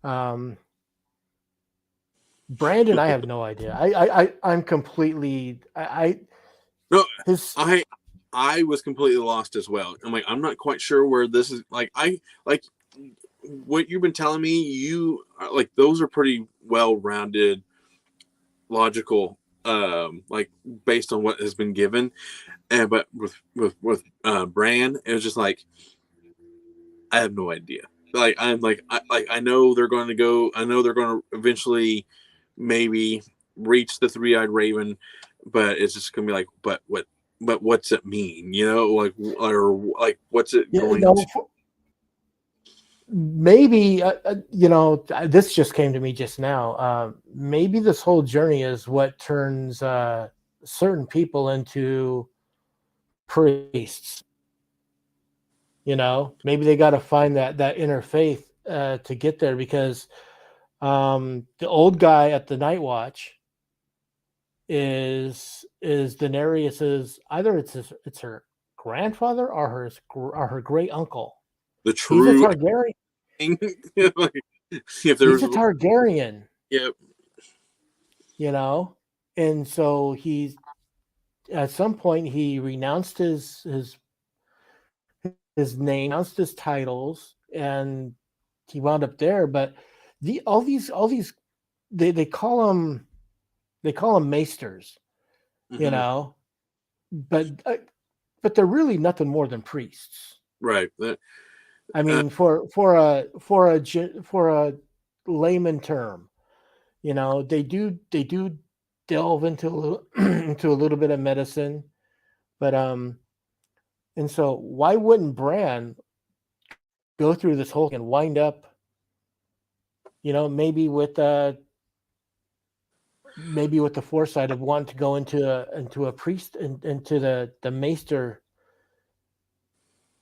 Um, Brandon, I have no idea. I'm completely. No, His I was completely lost as well. I'm like, I'm not quite sure where this is. Like, I like what you've been telling me. You like those are pretty well rounded, logical. Like based on what has been given, and but with Bran, it was just like I have no idea. Like I'm like I know they're going to go. I know they're going to eventually maybe reach the three-eyed raven, but it's just gonna be like, but what? But what's it mean? You know, like or like what's it yeah, going to? maybe this just came to me just now. Maybe this whole journey is what turns certain people into priests. Maybe they got to find that inner faith to get there because the old guy at the Night Watch is Daenerys's either it's her grandfather or her great uncle. The He's a true Targaryen. thing. Like, if there He's was, a Targaryen, yeah, you know, and so he's at some point he renounced his name, renounced his titles, and he wound up there. But all these they call them maesters, you mm-hmm. know, but uh, but they're really nothing more than priests. Right. I mean, for a layman term, they do delve into a little into a little bit of medicine, but and so why wouldn't Bran go through this whole thing and wind up, maybe with the foresight of wanting to go into a priest and into the maester.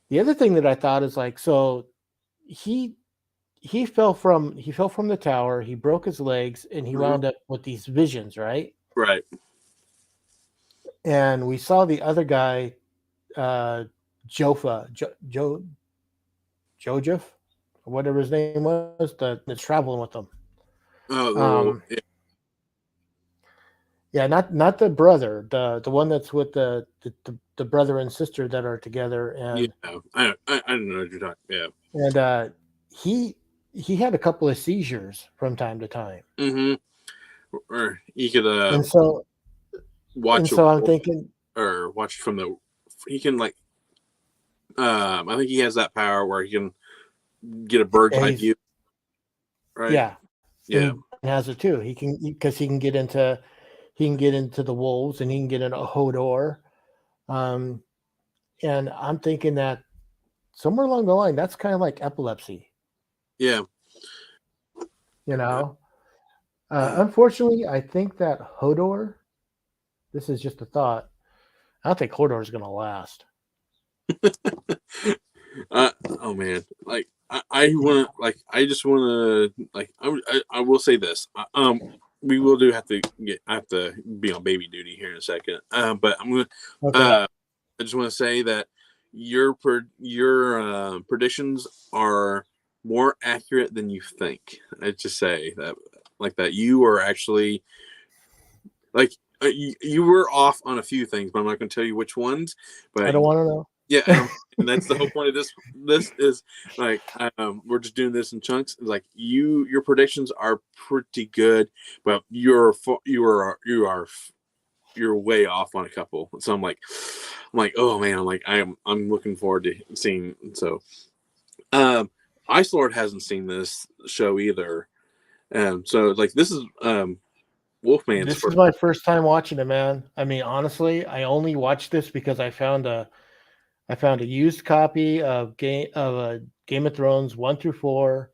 The other thing that I thought is like, so he he fell from the tower, he broke his legs, and he mm-hmm. wound up with these visions, right? Right. And we saw the other guy, uh, Jofa, Joseph, or whatever his name was, that's traveling with them. Oh, Um, yeah, not the brother, the one that's with the brother and sister that are together, yeah. and I don't know what you're talking. Yeah. and he he had a couple of seizures from time to time, Mm-hmm. Or you could and so and watch a so I'm wolf thinking, or watch from the. He can like. I think he has that power where he can get a bird's yeah, eye view. Right. yeah, Yeah. and Bran has it too. He can because he can get into the wolves and he can get into Hodor. Um, and I'm thinking that somewhere along the line, that's kind of like epilepsy, Yeah. you Uh, know. uh, Unfortunately, I think that Hodor. This is just a thought. I don't think Hodor is going to last. uh, oh man, like I want to like I just want to like I will say this. We will do have to get I have to be on baby duty here in a second. But I'm gonna Okay. uh I just want to say that your predictions are more accurate than you think. I just say that like that you are actually like you were off on a few things, but I'm not going to tell you which ones. I But don't want to know. yeah, and that's the whole point of this. This is like we're just doing this in chunks. Like your predictions are pretty good, but you're way off on a couple. So I'm like, oh man, I'm looking forward to seeing. So, Ice Lord hasn't seen this show either. So like this is Wolfman's This is first. my first time watching it, man. I mean, honestly, I only watched this because I found a used copy of Game of Thrones 1 through 4,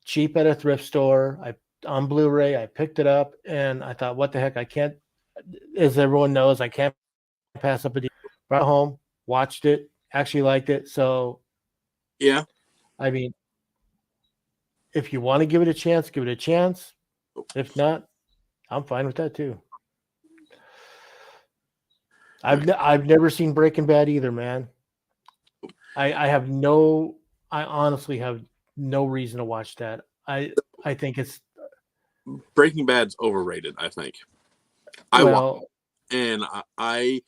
cheap at a thrift store. I on Blu-ray. I picked it up and I thought, what the heck? I can't. as everyone knows, I can't pass up a deal. Brought it home, watched it, actually liked it. So, Yeah. I mean, if you want to give it a chance, give it a chance. If not, I'm fine with that too. Okay. I've never seen Breaking Bad either, man. I have no. I honestly have no reason to watch that. I think it's Breaking Bad's overrated, I think. I watched well. and I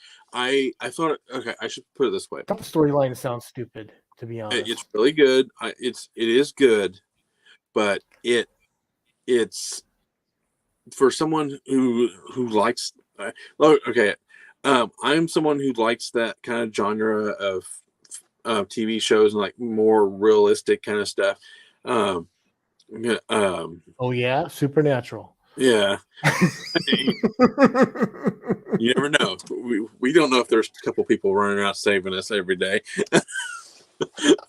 thought, okay, I should put it this way. I thought the storyline sounds stupid, to be It's honest. really good. It is good, but it's for someone who likes. Okay, I'm someone who likes that kind of genre of TV shows and like more realistic kind of stuff. Um, yeah, Oh yeah, Supernatural. yeah, you never know. We don't know if there's a couple people running out saving us every day.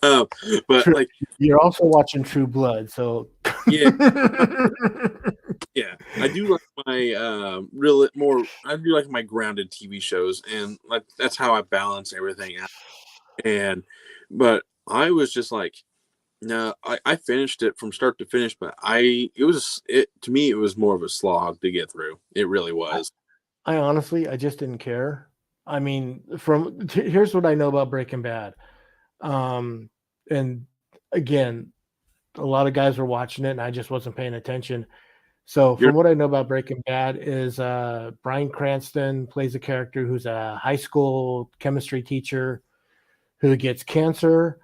um, but True. like, You're also watching True Blood, so yeah, yeah, I do like my real more. I do like my grounded TV shows, and like that's how I balance everything out. And but I was just like, no, I finished it from start to finish, but it to me it was more of a slog to get through. It really I, was. I honestly I just didn't care. I mean, here's what I know about Breaking Bad. And again, a lot of guys were watching it, and I just wasn't paying attention. So, You're from what I know about Breaking Bad, is Bryan Cranston plays a character who's a high school chemistry teacher who gets cancer,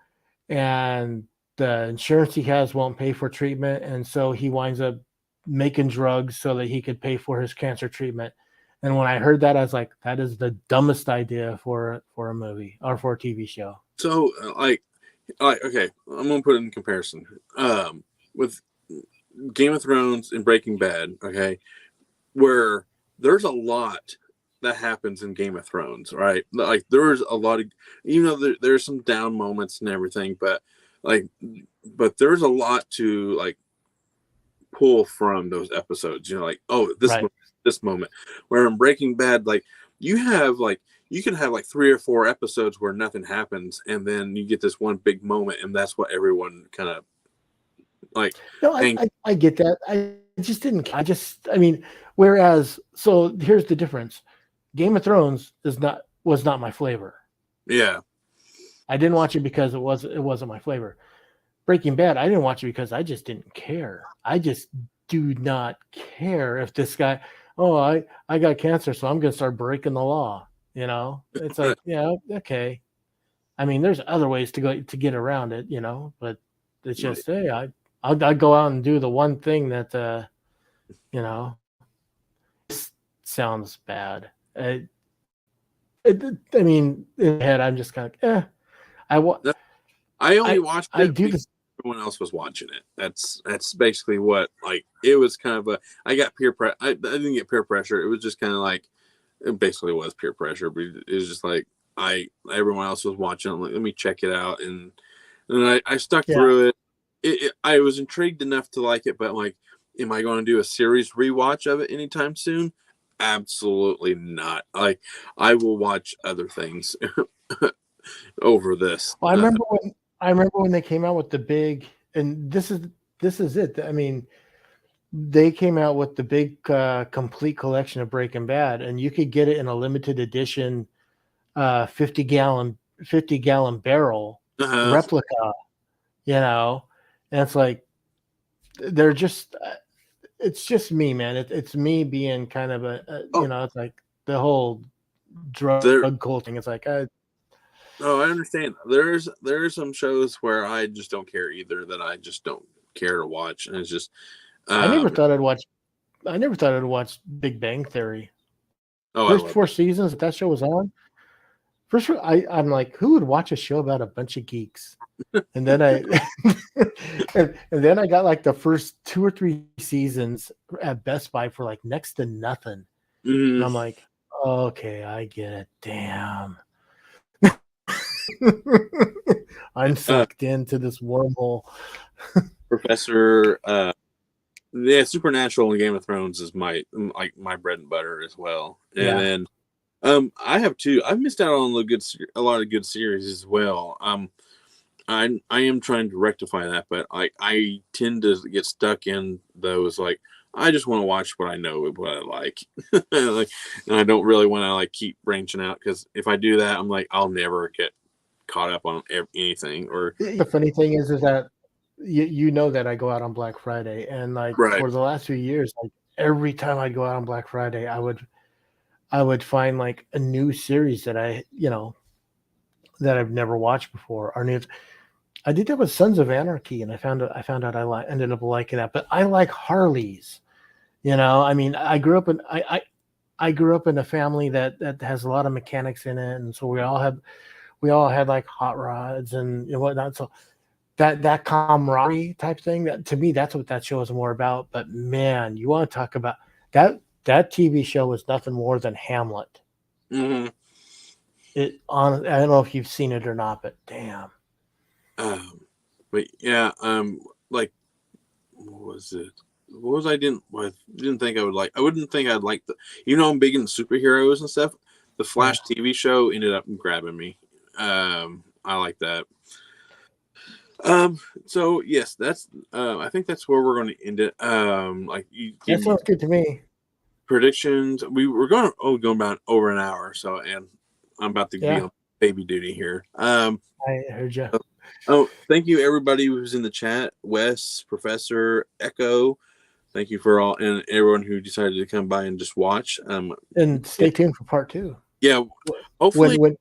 and the insurance he has won't pay for treatment, and so he winds up making drugs so that he could pay for his cancer treatment. And when I heard that, I was like, "That is the dumbest idea for a movie or for a TV show." so like okay, I'm gonna put it in comparison. With Game of Thrones and Breaking Bad, okay, where there's a lot that happens in Game of Thrones, right? Like there's a lot of, even though there's some down moments and everything, like, but there's a lot to like pull from those episodes. You know, like oh Right. this moment. Where in Breaking Bad, like you have like you can have like 3 or 4 episodes where nothing happens, and then you get this one big moment, and that's what everyone kind of like. No, And I get that. I just didn't. I mean, whereas, so here's the difference. Game of Thrones was not my flavor. yeah, I didn't watch it because it wasn't my flavor. Breaking Bad, I didn't watch it because I just didn't care. I just do not care if this guy, oh, I got cancer, so I'm gonna start breaking the law. You know, it's like, yeah, okay. I mean, there's other ways to get around it, but it's right. just, hey, I'll go out and do the one thing that you know sounds bad. I mean, in my head, I'm just kind of, I wa- I only watched I it do because this. everyone else was watching it. That's basically what like it was kind of a. I got peer pressure. I didn't get peer pressure. It was just kind of like it basically was peer pressure, but it was just like everyone else was watching. I'm like, let me check it out, and I stuck Yeah. through it. I was intrigued enough to like it, but like, am I going to do a series rewatch of it anytime soon? Absolutely not. Like, I will watch other things over this. Well, I remember when they came out with the big, and this is it. I mean, they came out with the big complete collection of Breaking Bad, and you could get it in a limited edition, 50 gallon barrel Uh, replica. You know, and it's like they're just. It's just me, man. It's me being kind of oh, it's like the whole drug there. cult thing. It's like Oh, I understand. There's some shows where I just don't care either. That I just don't care to watch, and it's just I never um. thought I'd watch. I never thought I'd watch Big Bang Theory. Oh, I First love four it. seasons that show was on. I'm like, who would watch a show about a bunch of geeks? And then I, and then I got like the first 2 or 3 seasons at Best Buy for like next to nothing, and Mm, I'm like, okay, I get it. Damn, I'm uh, sucked into this wormhole. Professor yeah, Supernatural and Game of Thrones is my bread and butter as well. And Yeah. then I have two. I've missed out on a lot of good series as well. I am trying to rectify that, but I tend to get stuck in those like I just want to watch what I know what I like, like, and I don't really want to like keep branching out because if I do that, I'm like I'll never get caught up on anything or The funny thing is that you know that I go out on Black Friday, and like right. for the last few years, like every time I'd go out on Black Friday, I would find like a new series that that I've never watched before. Or new. I did that with Sons of Anarchy, and I found out ended up liking that. But I like Harleys. I mean, I grew up in a family that has a lot of mechanics in it, and so we all had like hot rods and whatnot. So that camaraderie type thing, that to me, that's what that show is more about. But man, you want to talk about that TV show was nothing more than Hamlet. Mm-hmm. I don't know if you've seen it or not, but damn. Um, but yeah, like what was it? What was I didn't think I would like. I wouldn't think I'd like the. You know, I'm big into superheroes and stuff. The Yeah. Flash TV show ended up grabbing me. I like that. So yes, that's. I think that's where we're going to end it. Like you That give me sounds good to me. predictions. We were going about over an hour. So, and I'm about to be Yeah, on baby duty here. I heard you. Oh, thank you everybody who's in the chat. Wes, Professor, Echo. Thank you for all and everyone who decided to come by and just watch. And Yeah, stay tuned for part two. yeah. Hopefully, When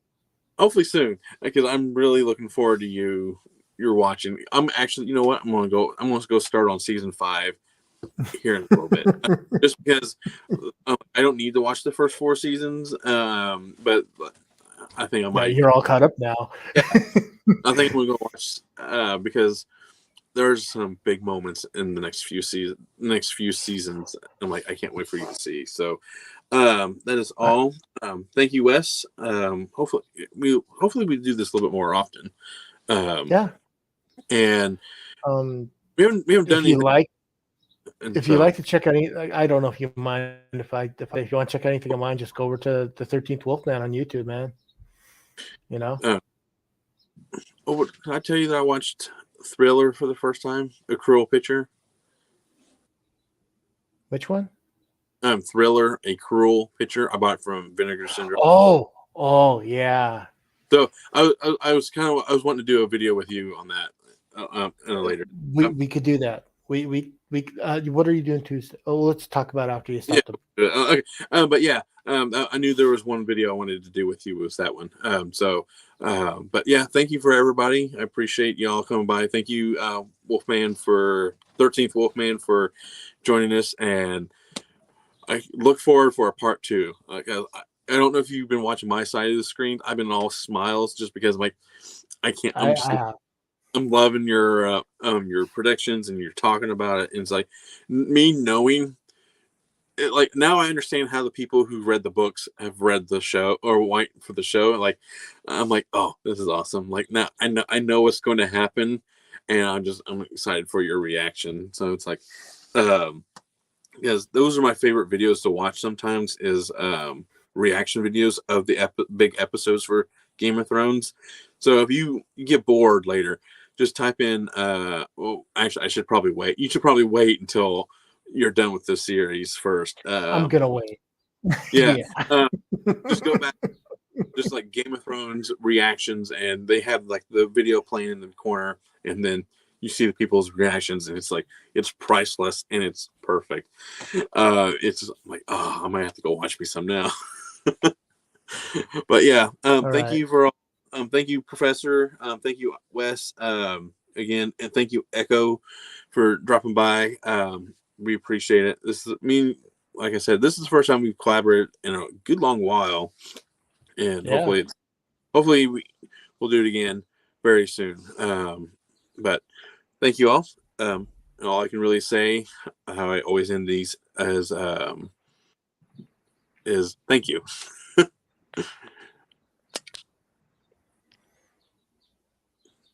hopefully soon because I'm really looking forward to you're watching. I'm actually, you know what? I'm gonna go start on season 5 here in a little bit, just because I don't need to watch the first 4 seasons. But I think I Yeah, might. you're all caught up now. Yeah, I think I'm gonna go watch because there's some big moments in the next few seasons. I'm like, I can't wait for you to see. So, that is all. Thank you, Wes. Hopefully we do this a little bit more often. Um, Yeah. and Um, we haven't done if you anything, like, and if you so like to check out any, I don't know if you mind if you want to check out anything of mine, just go over to the 13th Wolfman on YouTube, man. You know uh, can I tell you that I watched Thriller for the first time? A Cruel Picture. which one? Thriller, A Cruel Picture. I bought it from Vinegar Syndrome. Oh, yeah. So I was I was wanting to do a video with you on that later. We could do that. We what are you doing Tuesday? Oh, let's talk about after you Yeah, stop the. okay. But yeah, I knew there was one video I wanted to do with you was that one. But yeah, thank you for everybody. I appreciate y'all coming by. Thank you, Wolfman for 13th Wolfman for joining us, and I look forward for a part 2. Like I don't know if you've been watching my side of the screen. I've been all smiles just because I'm like I can't. I have. I'm loving your predictions and you're talking about it. And it's like me knowing it, like now I understand how the people who read the books have read the show or wait for the show. Like I'm like, oh, this is awesome. Like now I know what's going to happen, and I'm excited for your reaction. So it's like, um, because those are my favorite videos to watch. Sometimes is reaction videos of the big episodes for Game of Thrones. So if you get bored later, just type in. Well, actually, I should probably wait. You should probably wait until you're done with the series first. I'm gonna wait. Yeah, Yeah. uh, just go back, just like Game of Thrones reactions, and they have like the video playing in the corner, and then you see the people's reactions, and it's like it's priceless and it's perfect. It's like, oh, I might have to go watch me some now. But yeah, All thank right. you for all. Thank you, Professor. Thank you, Wes. Again, and thank you, Echo, for dropping by. We appreciate it. This is like I said, this is the first time we've collaborated in a good long while, and Yeah. hopefully we'll do it again very soon. But thank you all. And all I can really say, how I always end these, is thank you.